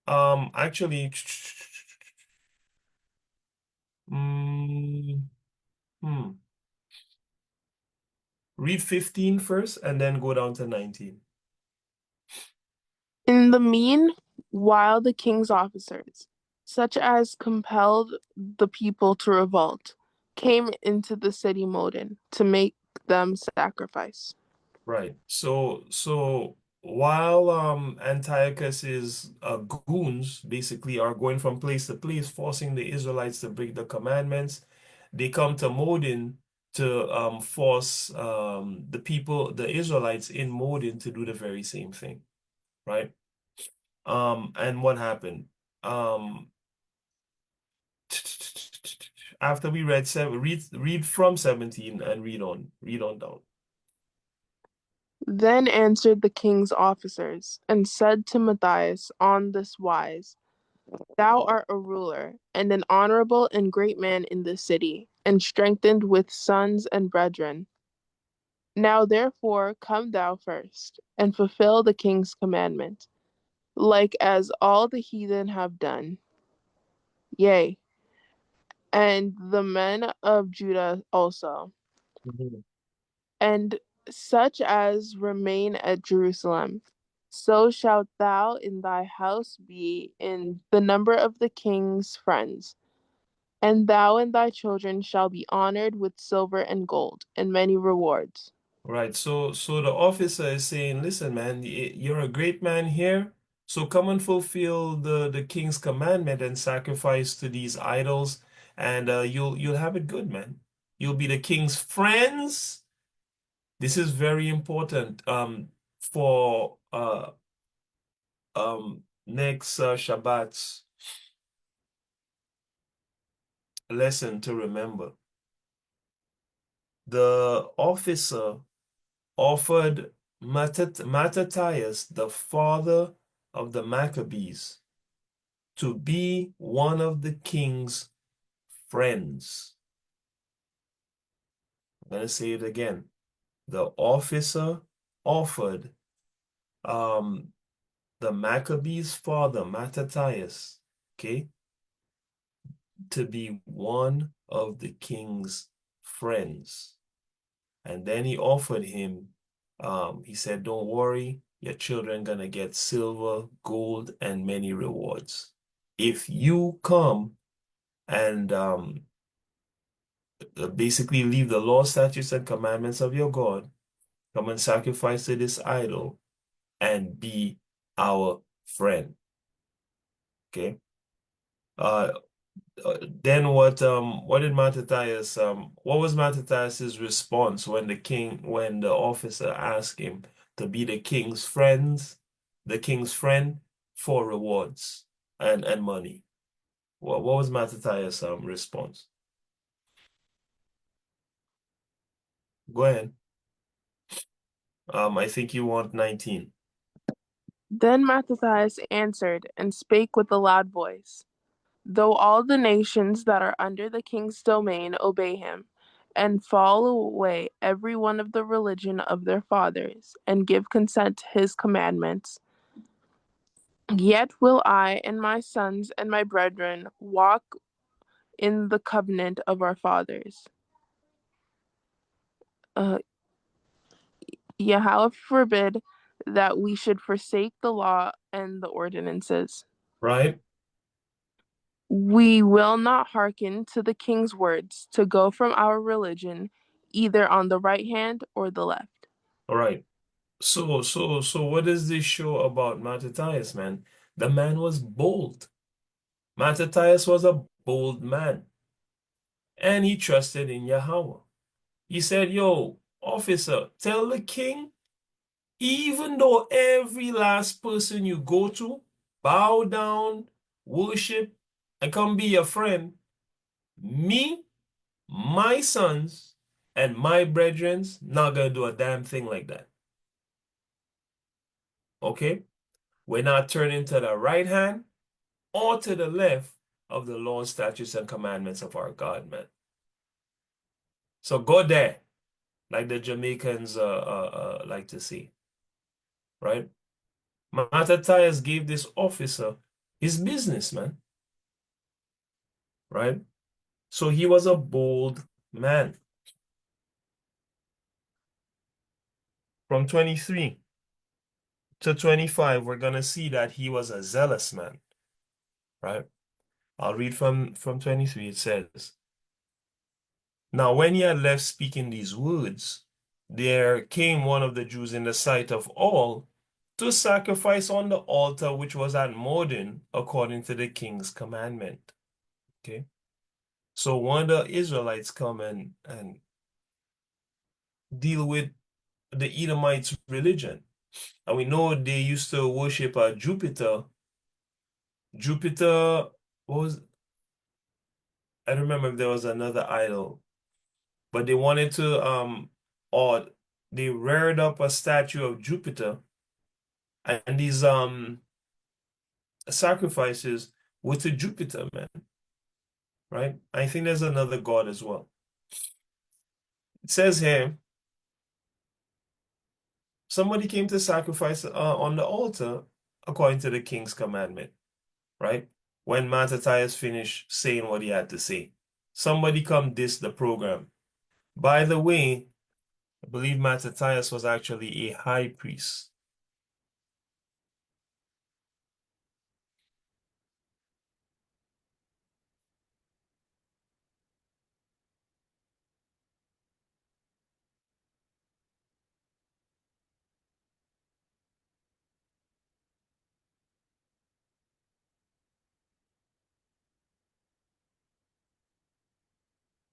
Actually, mm, hmm. Read 15 first and then go down to 19. In the meanwhile, the king's officers, such as compelled the people to revolt, came into the city Modin to make them sacrifice. Right. So while Antiochus's goons basically are going from place to place, forcing the Israelites to break the commandments, they come to Modin to force the people, the Israelites in Modin, to do the very same thing, right? And what happened? Um, after we read read from 17 and read on down. Then answered the king's officers, and said to Matthias on this wise, Thou art a ruler, and an honorable and great man in this city, and strengthened with sons and brethren. Now therefore come thou first, and fulfill the king's commandment, like as all the heathen have done. Yea, and the men of Judah also, Mhm. and such as remain at Jerusalem. So shalt thou in thy house be in the number of the king's friends, and thou and thy children shall be honored with silver and gold, and many rewards. Right. So the officer is saying, listen, man, you're a great man here. So come and fulfill the king's commandment and sacrifice to these idols, and you'll have it good, man. You'll be the king's friends. This is very important for next Shabbat's lesson to remember. The officer offered Mattathias, the father of the Maccabees, to be one of the king's friends. I'm going to say it again. The officer offered um, the Maccabees' father, Mattathias, okay, to be one of the king's friends. And then he offered him, he said, don't worry, your children gonna get silver, gold, and many rewards. If you come and basically leave the law, statutes, and commandments of your God, come and sacrifice to this idol, and be our friend. Okay. Uh, then what did Mattathias what was Mattathias's response when the officer asked him to be the king's friend for rewards and money? What was Mattathias response? Go ahead. I think you want 19. Then Mattathias answered and spake with a loud voice, Though all the nations that are under the king's domain obey him, and fall away every one of the religion of their fathers, and give consent to his commandments, yet will I and my sons and my brethren walk in the covenant of our fathers. Yahweh forbid that we should forsake the law and the ordinances. Right? We will not hearken to the king's words to go from our religion, either on the right hand or the left. All right. So what does this show about Mattathias, man? The man was bold. Mattathias was a bold man, and he trusted in Yahweh. He said, yo, officer, tell the king, even though every last person you go to, bow down, worship, and come be your friend, me, my sons, and my brethren's not gonna do a damn thing like that. Okay? We're not turning to the right hand or to the left of the laws, statutes, and commandments of our God, man. So go there, like the Jamaicans like to say, right? Mattathias gave this officer his business, man, right? So he was a bold man. From 23 to 25, we're going to see that he was a zealous man, right? I'll read from 23. It says, Now when he had left speaking these words, there came one of the Jews in the sight of all to sacrifice on the altar which was at Modin according to the king's commandment. Okay. So when the Israelites come and deal with the Edomites' religion, and we know they used to worship Jupiter. Jupiter was, I don't remember if there was another idol, but they wanted to or they reared up a statue of Jupiter, and these sacrifices were to Jupiter, man. Right? I think there's another god as well. It says here, somebody came to sacrifice on the altar according to the king's commandment, right? When Mattathias finished saying what he had to say, somebody come diss the program. By the way, I believe Mattathias was actually a high priest.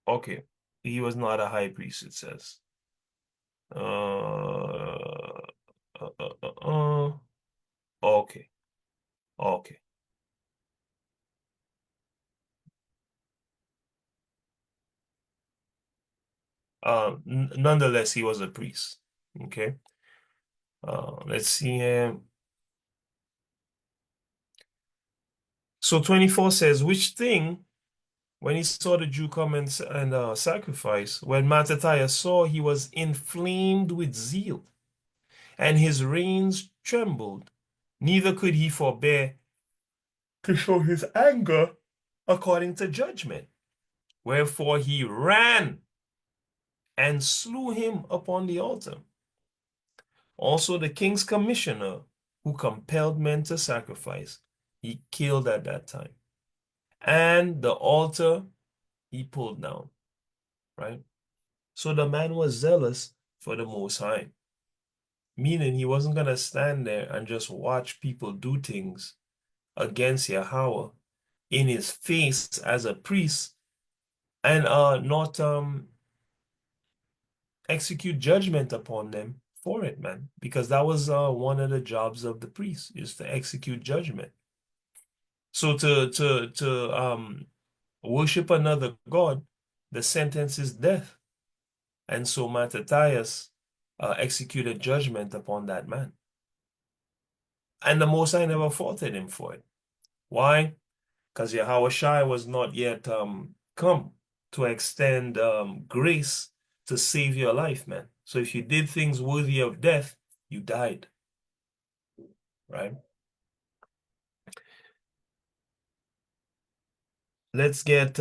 Okay, he was not a high priest, it says. Uh, uh, uh, uh, uh. Okay, okay. Nonetheless, he was a priest. Okay. Let's see here. So 24 says, which thing, when he saw the Jew come and sacrifice, when Mattathias saw, he was inflamed with zeal, and his reins trembled. Neither could he forbear to show his anger according to judgment. Wherefore he ran and slew him upon the altar. Also the king's commissioner, who compelled men to sacrifice, he killed at that time. And the altar he pulled down, right? So the man was zealous for the Most High, meaning he wasn't going to stand there and just watch people do things against Yahweh in his face as a priest and not execute judgment upon them for it, man, because that was one of the jobs of the priest, is to execute judgment. So to worship another god, the sentence is death. And so Mattathias executed judgment upon that man. And the Most High never faulted him for it. Why? Because Yahweh Shai was not yet come to extend grace to save your life, man. So if you did things worthy of death, you died, right? Let's get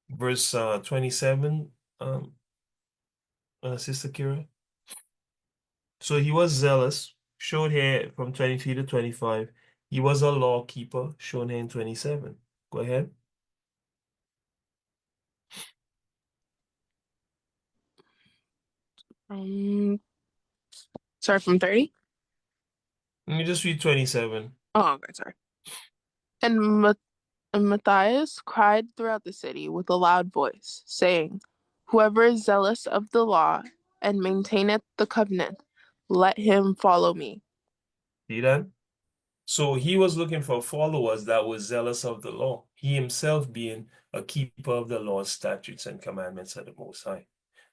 verse 27, Sister Kira. So he was zealous, showed here from 23 to 25. He was a law keeper, shown here in 27. Go ahead. Sorry, from 30? Let me just read 27. Oh, okay, sorry. And Matthias cried throughout the city with a loud voice, saying, whoever is zealous of the law and maintaineth the covenant, let him follow me. See that? So he was looking for followers that were zealous of the law, he himself being a keeper of the laws, statutes, and commandments of the Most High.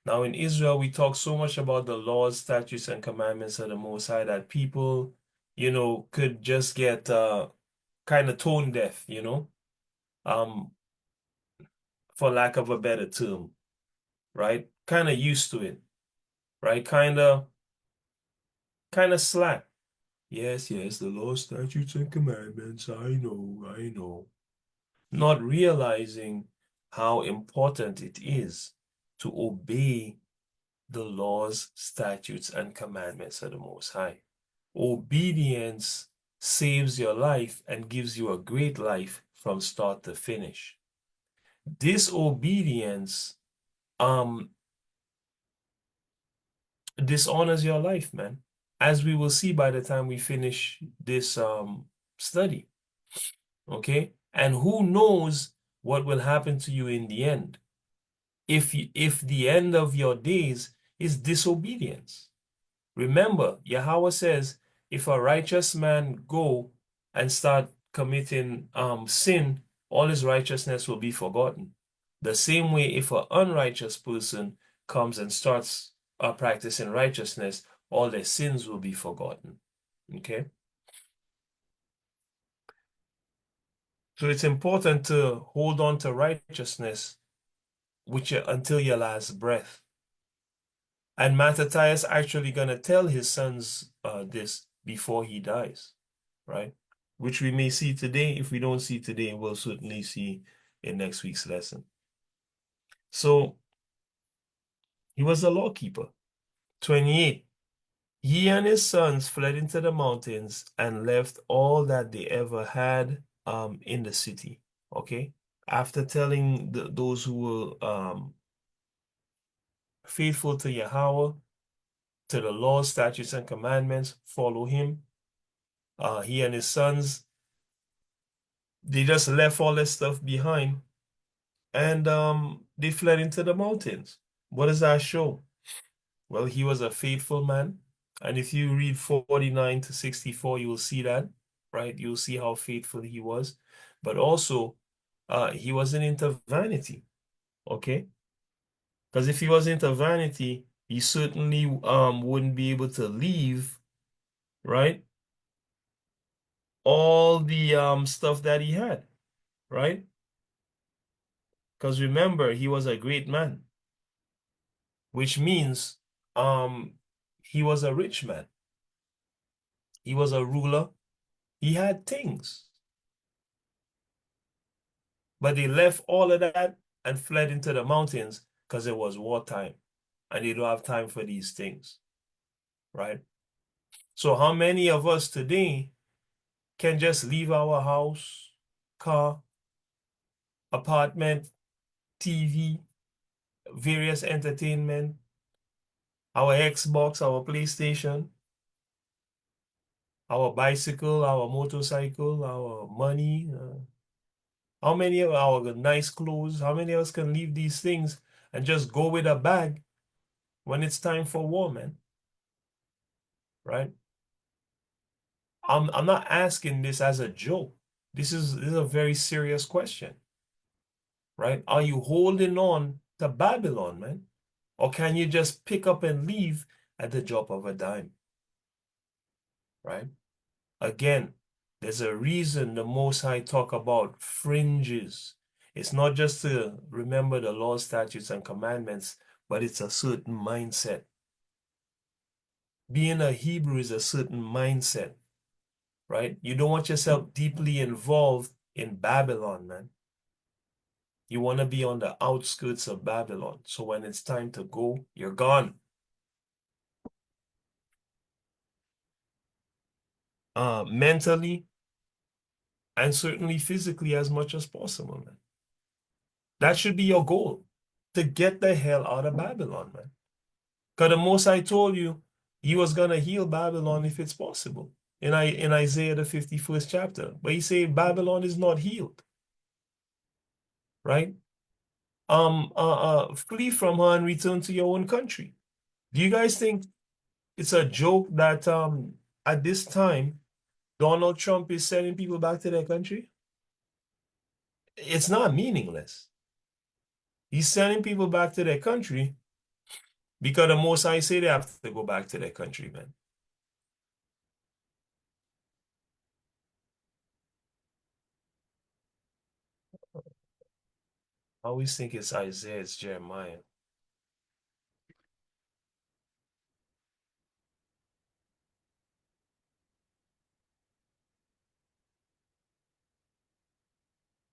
Now in Israel, we talk so much about the laws, statutes, and commandments of the Most High that people, could just get kind of tone deaf, um, for lack of a better term, right? Kind of used to it, right? Kind of slack. Yes, yes, the law, statutes, and commandments. I know, I know. Not realizing how important it is to obey the laws, statutes, and commandments of the Most High. Obedience saves your life and gives you a great life from start to finish. Disobedience dishonors your life, man, as we will see by the time we finish this study. Okay? And who knows what will happen to you in the end if the end of your days is disobedience. Remember, Yahweh says, if a righteous man go and start committing sin, all his righteousness will be forgotten. The same way, if an unrighteous person comes and starts practicing righteousness, all their sins will be forgotten. Okay? So it's important to hold on to righteousness until your last breath. And Mattathias actually going to tell his sons this before he dies, right? Which we may see today. If we don't see today, we'll certainly see in next week's lesson. So he was a lawkeeper. 28. He and his sons fled into the mountains and left all that they ever had in the city. Okay? After telling those who were faithful to Yahweh, to the laws, statutes, and commandments, follow him. He and his sons, they just left all this stuff behind and they fled into the mountains. What does that show? Well, he was a faithful man. And if you read 49 to 64, you will see that, right? You'll see how faithful he was. But also, he wasn't into vanity, okay? Because if he was into vanity, he certainly wouldn't be able to leave, right? All the stuff that he had, right? Because remember, he was a great man, which means he was a rich man. He was a ruler. He had things. But they left all of that and fled into the mountains because it was wartime and they don't have time for these things, right? So how many of us today can just leave our house, car, apartment, TV, various entertainment, our Xbox, our PlayStation, our bicycle, our motorcycle, our money, how many of our nice clothes, how many of us can leave these things and just go with a bag when it's time for war, man? Right? I'm not asking this as a joke. This is a very serious question. Right? Are you holding on to Babylon, man? Or can you just pick up and leave at the drop of a dime? Right? Again, there's a reason the Most High talk about fringes. It's not just to remember the laws, statutes, and commandments, but it's a certain mindset. Being a Hebrew is a certain mindset, right? You don't want yourself deeply involved in Babylon, man. You want to be on the outskirts of Babylon. So when it's time to go, you're gone. Mentally and certainly physically as much as possible, man. That should be your goal, to get the hell out of Babylon, man. Because the Most High told you he was going to heal Babylon if it's possible in Isaiah the 51st chapter. But he said Babylon is not healed, right? Flee from her and return to your own country. Do you guys think it's a joke that at this time Donald Trump is sending people back to their country? It's not meaningless. He's sending people back to their country because the Most High say they have to go back to their country, man. I always think it's Isaiah, it's Jeremiah.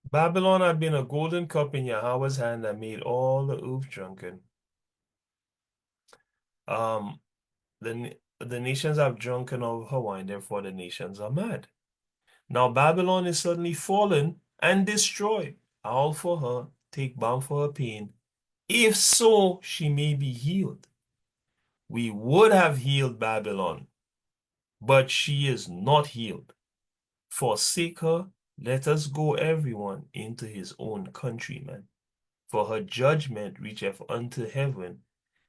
Babylon had been a golden cup in Yahweh's hand that made all the earth drunken. The nations have drunken of her wine, therefore the nations are mad. Now Babylon is suddenly fallen and destroyed. All for her, take balm for her pain. If so, she may be healed. We would have healed Babylon but she is not healed. Forsake her, let us go everyone into his own country, man. For her judgment reacheth unto heaven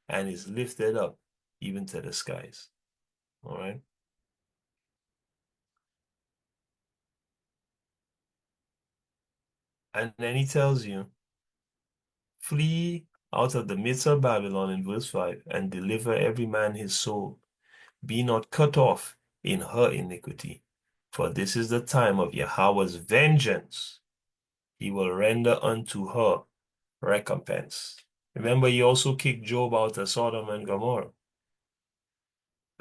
and is lifted up even to the skies. All right. And then he tells you, flee out of the midst of Babylon in verse 5 and deliver every man his soul. Be not cut off in her iniquity, for this is the time of Yahweh's vengeance. He will render unto her recompense. Remember, he also kicked Job out of Sodom and Gomorrah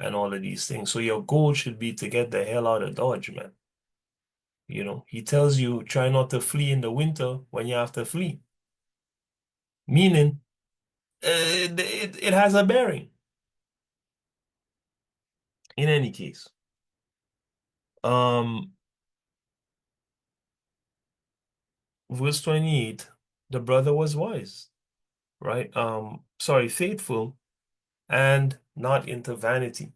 and all of these things. So your goal should be to get the hell out of Dodge, man. You know, he tells you try not to flee in the winter when you have to flee. Meaning, it has a bearing. In any case, um, verse 28, the brother was wise, right? Sorry, faithful and not into vanity,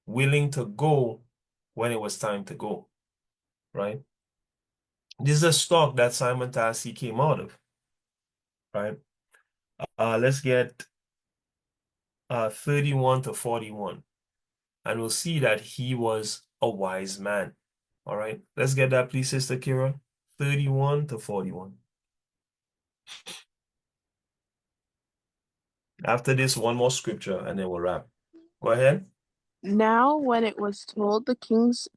willing to go when it was time to go, right? This is a stock that Simon Thassi came out of, right? Let's get 31 to 41, and we'll see that he was a wise man. All right, let's get that, please, Sister Kira. 31 to 41. After this, one more scripture, and then we'll wrap. Go ahead. Now when it was told the king's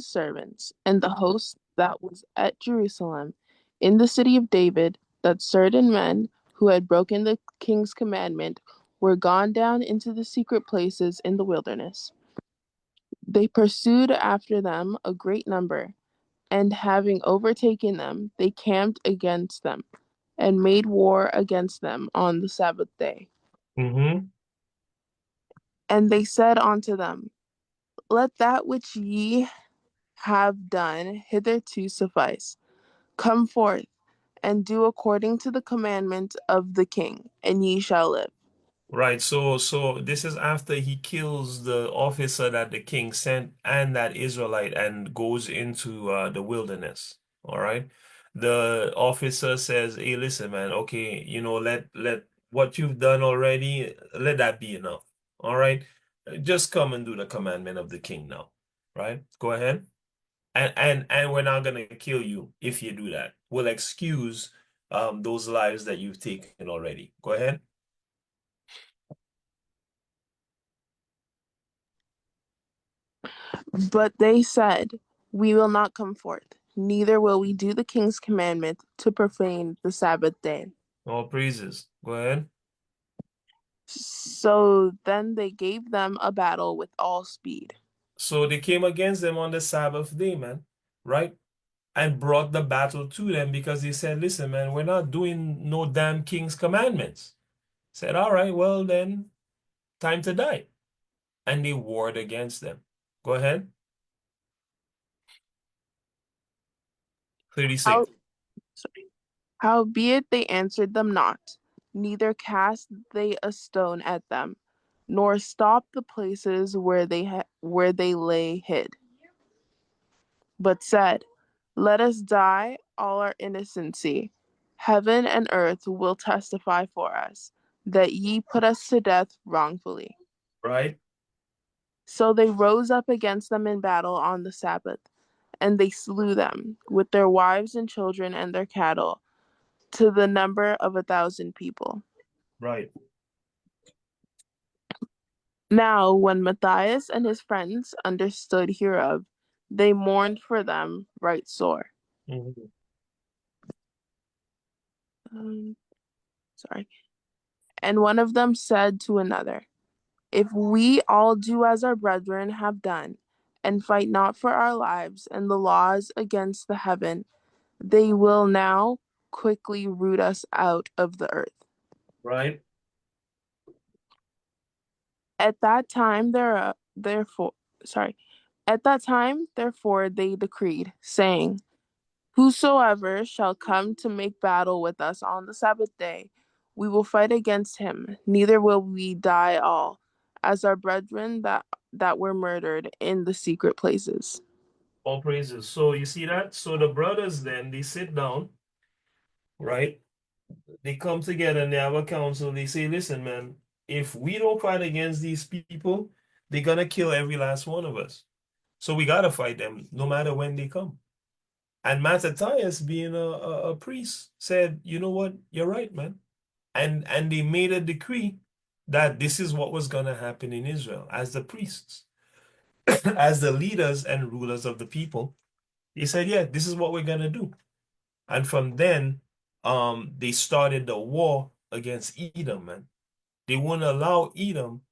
servants and the host that was at Jerusalem in the city of David that certain men who had broken the king's commandment were gone down into the secret places in the wilderness, they pursued after them a great number, and having overtaken them, they camped against them and made war against them on the Sabbath day. Mm-hmm. And they said unto them, let that which ye have done hitherto suffice. Come forth and do according to the commandment of the king, and ye shall live. Right. So this is after he kills the officer that the king sent and that Israelite and goes into the wilderness. All right. The officer says, "Hey, listen, man. Okay, you know, let what you've done already, let that be enough. All right. Just come and do the commandment of the king now. Right? Go ahead. And we're not gonna kill you if you do that. We'll excuse those lives that you've taken already. Go ahead." But they said, we will not come forth, neither will we do the king's commandment to profane the Sabbath day. All praises. Go ahead. So then they gave them a battle with all speed. So they came against them on the Sabbath day, man, right? And brought the battle to them because they said, listen, man, we're not doing no damn king's commandments. Said, all right, well then, time to die. And they warred against them. Go ahead. 36. How, Howbeit they answered them not, neither cast they a stone at them, nor stopped the places where they lay hid, but said, let us die all our innocency. Heaven and earth will testify for us, that ye put us to death wrongfully. Right? So they rose up against them in battle on the Sabbath, and they slew them, with their wives and children and their cattle, to the number of 1,000 people. Right. Now when Matthias and his friends understood hereof, they mourned for them right sore. Mhm. Sorry. And one of them said to another, if we all do as our brethren have done, and fight not for our lives and the laws against the heaven, they will now quickly root us out of the earth. Right. At that time, therefore, they decreed, saying, whosoever shall come to make battle with us on the Sabbath day, we will fight against him, neither will we die all, as our brethren that were murdered in the secret places. All praises. So you see that? So the brothers then, they sit down, right? They come together and they have a council. They say, listen, man, if we don't fight against these people, they're gonna kill every last one of us. So we gotta fight them no matter when they come. And Mattathias, being a priest, said, you know what, you're right, man. And they made a decree that this is what was gonna happen in Israel as the priests, as the leaders and rulers of the people. He said, yeah, this is what we're gonna do. And from then, they started the war against Edom, man. They wouldn't allow Edom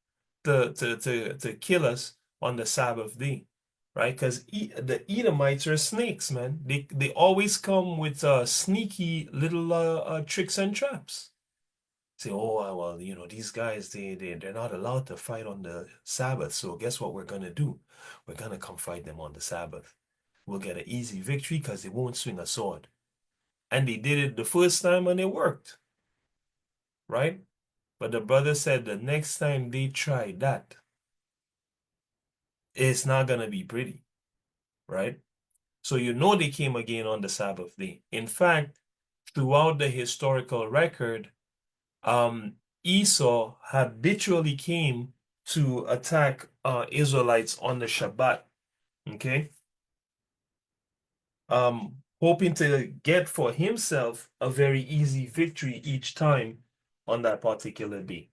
to kill us on the Sabbath day, right? Because the Edomites are snakes, man. They always come with sneaky little tricks and traps. Say, oh well, you know, these guys they're not allowed to fight on the Sabbath. So guess what we're gonna do? We're gonna come fight them on the Sabbath. We'll get an easy victory because they won't swing a sword. And they did it the first time and it worked, right? But the brother said the next time they try that, it's not gonna be pretty, right? So you know they came again on the Sabbath day. In fact, throughout the historical record, Esau habitually came to attack Israelites on the Shabbat, okay? Hoping to get for himself a very easy victory each time on that particular day.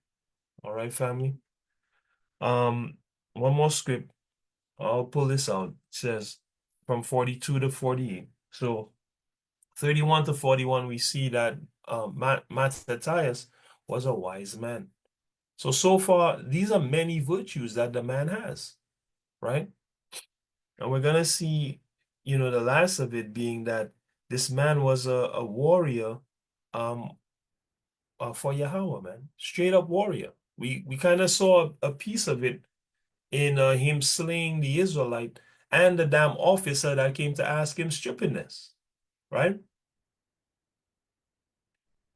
All right, family. One more script. I'll pull this out. It says from 42 to 48. So 31 to 41, we see that Mattathias was a wise man. So far, these are many virtues that the man has, right? And we're gonna see, you know, the last of it being that this man was a warrior um for Yahweh, man. Straight up warrior. We kind of saw a piece of it in him slaying the Israelite and the damn officer that came to ask him stupidness, right?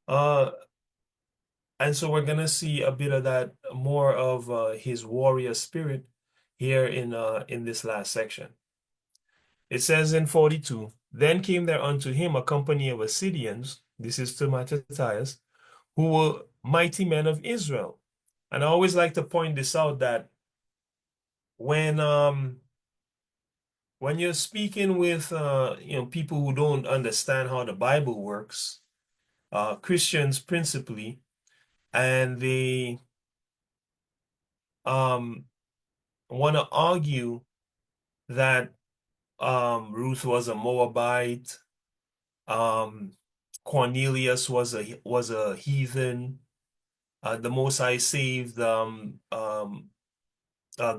Uh, and so we're gonna see a bit of that, more of his warrior spirit here in this last section. It says in 42, then came there unto him a company of Assyrians, this is to Mattathias, who were mighty men of Israel. And I always like to point this out that when you're speaking with people who don't understand how the Bible works, Christians principally, and they want to argue that Ruth was a Moabite, Cornelius was a heathen, the Most High saved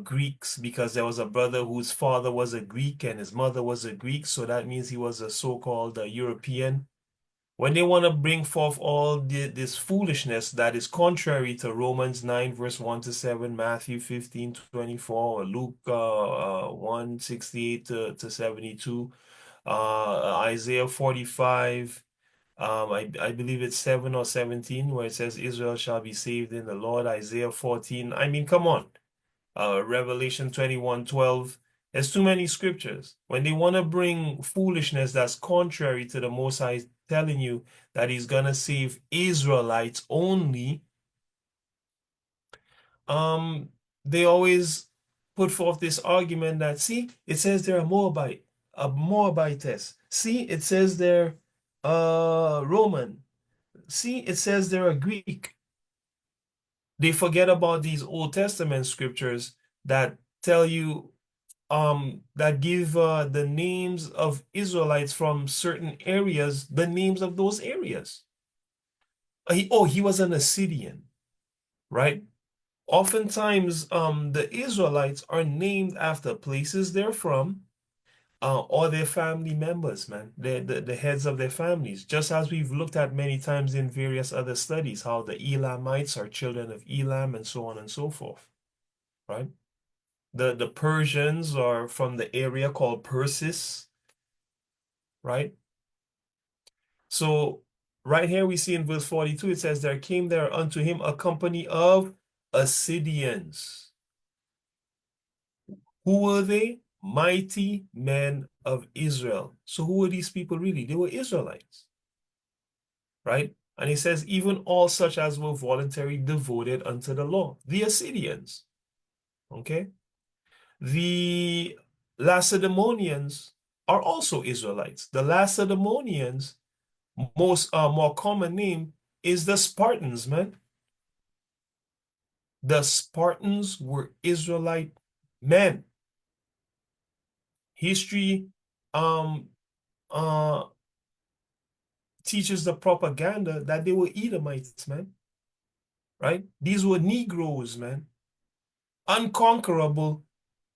Greeks because there was a brother whose father was a Greek and his mother was a Greek, so that means he was a so-called European. When they want to bring forth all this foolishness that is contrary to Romans 9, verse 1 to 7, Matthew 15:24, or Luke 1:68 to 72, Isaiah 45, I believe it's 7 or 17, where it says Israel shall be saved in the Lord, Isaiah 14. I mean, come on. Revelation 21:12. There's too many scriptures. When they want to bring foolishness that's contrary to the Most High telling you that he's gonna save Israelites only, they always put forth this argument that, see, it says they're a Moabitess. See, it says they're Roman. See, it says they're a Greek. They forget about these Old Testament scriptures that tell you that give the names of Israelites from certain areas, the names of those areas. He was an Assyrian, right? Oftentimes, the Israelites are named after places they're from, or their family members, man, the heads of their families, just as we've looked at many times in various other studies, how the Elamites are children of Elam and so on and so forth, right? The Persians are from the area called Persis, right? So right here we see in verse 42, it says, there came there unto him a company of Assyrians. Who were they? Mighty men of Israel. So who were these people really? They were Israelites, right? And he says, even all such as were voluntarily devoted unto the law, the Assyrians, okay? The Lacedaemonians are also Israelites. The Lacedaemonians, more common name is the Spartans, man. The Spartans were Israelite men. History um uh teaches the propaganda that they were Edomites, man. Right? These were Negroes, man. Unconquerable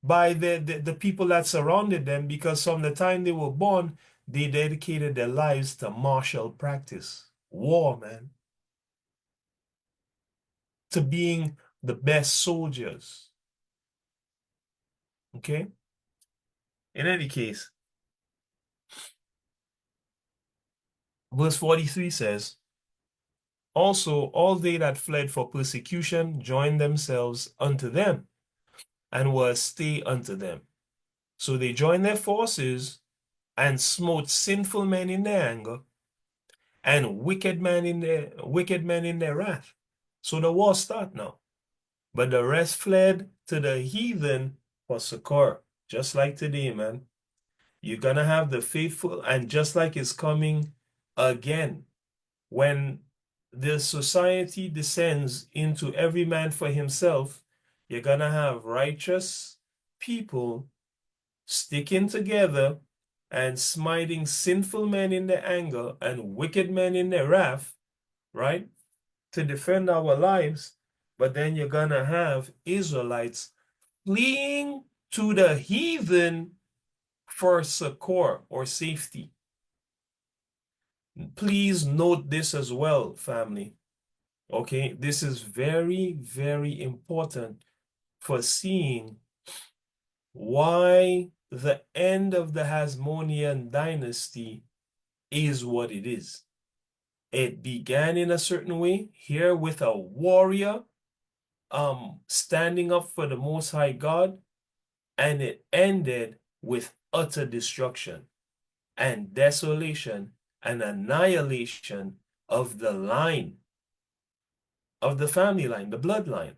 by the people that surrounded them, because from the time they were born, they dedicated their lives to martial practice, war, man, to being the best soldiers. Okay? In any case, verse 43 says, also all they that fled for persecution joined themselves unto them, and were a stay unto them. So they joined their forces and smote sinful men in their anger, and wicked men in their wrath. So the war start now. But the rest fled to the heathen for succor. Just like today, man. You're gonna have the faithful, and just like it's coming again, when the society descends into every man for himself, you're gonna have righteous people sticking together and smiting sinful men in their anger and wicked men in their wrath, right? To defend our lives. But then you're gonna have Israelites fleeing to the heathen for succor or safety. Please note this as well, family. Okay, this is very, very important for seeing why the end of the Hasmonean dynasty is what it is. It began in a certain way here with a warrior standing up for the Most High God, and it ended with utter destruction and desolation and annihilation of the line, of the family line, the bloodline.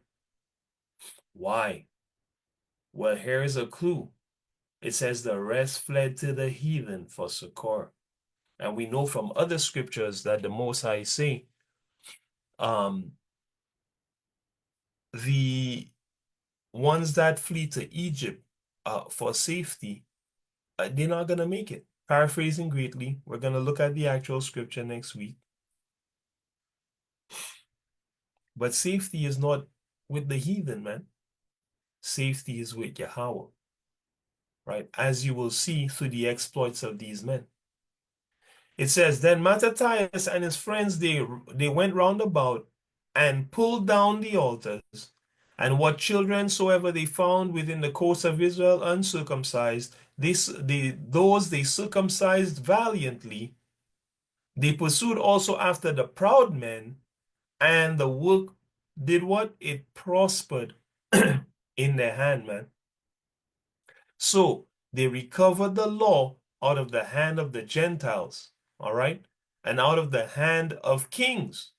Why? Well, here is a clue. It says the rest fled to the heathen for succor. And we know from other scriptures that the Most High say, the ones that flee to Egypt for safety, they're not going to make it. Paraphrasing greatly, we're going to look at the actual scripture next week. But safety is not with the heathen, man. Safety is with Yahweh, right? As you will see through the exploits of these men. It says, then Mattathias and his friends, they went round about and pulled down the altars, and what children soever they found within the coasts of Israel uncircumcised, those they circumcised valiantly. They pursued also after the proud men, and the work did what? It prospered in their hand, man. So they recovered the law out of the hand of the Gentiles, all right, and out of the hand of kings.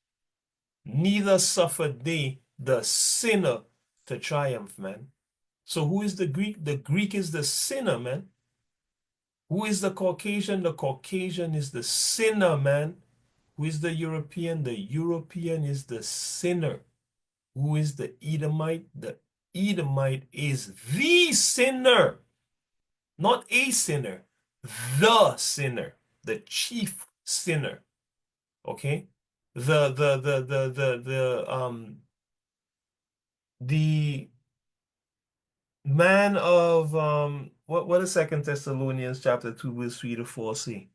Neither suffered they the sinner to triumph, man. So who is the Greek? The Greek is the sinner, man. Who is the Caucasian? The Caucasian is the sinner, man. Who is the European? The European is the sinner. Who is the Edomite? The Edomite is the sinner. Not a sinner, the sinner, the chief sinner. Okay? The man of what is Second Thessalonians chapter 2 verse 3 to 4 say?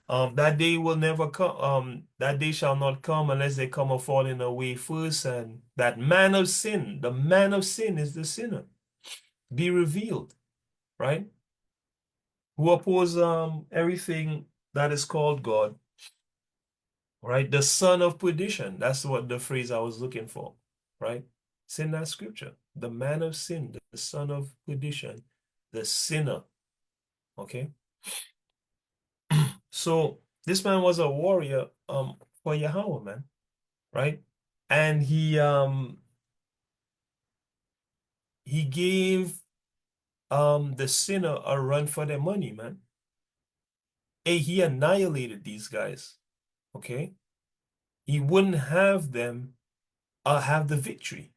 That day will never come, that day shall not come unless they come a falling away first, and that man of sin, the man of sin is the sinner, be revealed, right? Who oppose everything that is called God, right? The son of perdition. That's what the phrase I was looking for, right? It's in that scripture. The man of sin, the son of perdition, the sinner. Okay. So this man was a warrior for Yahweh, man, right? And he gave the sinner a run for their money, man. Hey, he annihilated these guys. Okay. He wouldn't have them have the victory,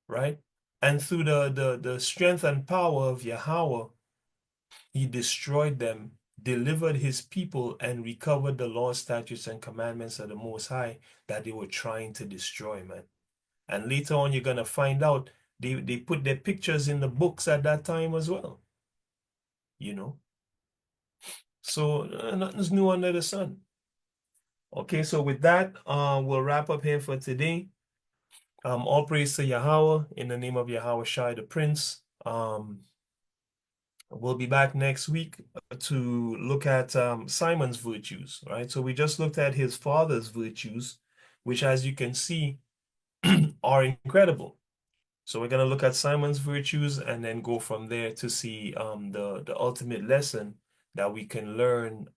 right? And through the strength and power of Yahweh, he destroyed them, delivered his people, and recovered the law, statutes, and commandments of the Most High that they were trying to destroy, man. And later on, you're gonna find out they put their pictures in the books at that time as well, you know. So nothing's new under the sun. Okay, so with that, we'll wrap up here for today. All praise to Yahweh in the name of Yahweh Shai the Prince. We'll be back next week to look at Simon's virtues, right? So we just looked at his father's virtues, which, as you can see, are incredible. So we're going to look at Simon's virtues and then go from there to see the ultimate lesson that we can learn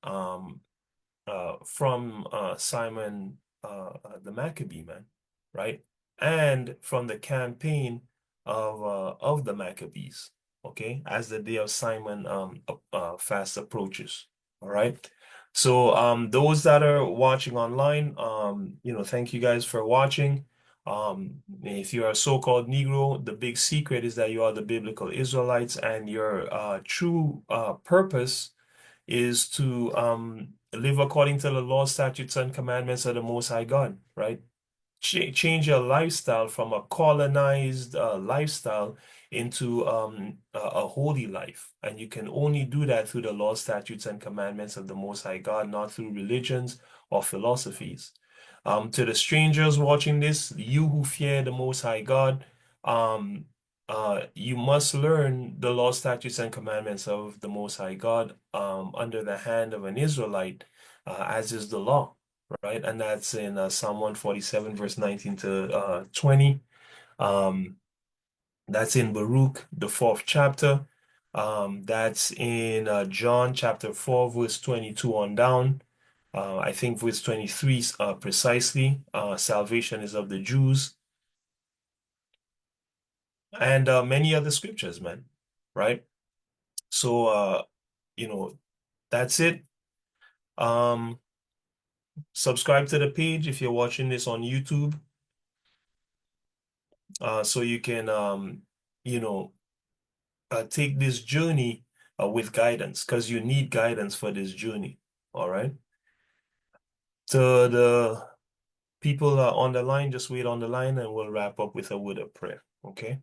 from Simon the Maccabee, man, right? And from the campaign of the Maccabees, okay, as the day of Simon fast approaches. All right. So those that are watching online, thank you guys for watching. If you are a so-called Negro, the big secret is that you are the biblical Israelites, and your true purpose is to live according to the law, statutes, and commandments of the Most High God, right? Change your lifestyle from a colonized lifestyle into a holy life. And you can only do that through the law, statutes, and commandments of the Most High God, not through religions or philosophies. To the strangers watching this, you who fear the Most High God, um, you must learn the law, statutes, and commandments of the Most High God under the hand of an Israelite, as is the law, right? And that's in Psalm 147, verse 19 to 20. That's in Baruch, the 4th chapter. That's in John chapter 4, verse 22 on down. I think verse 23 precisely. Salvation is of the Jews. And many other scriptures, man, right? So, that's it. Subscribe to the page if you're watching this on YouTube, so you can, take this journey with guidance, because you need guidance for this journey. All right. So the people on the line, just wait on the line and we'll wrap up with a word of prayer. Okay.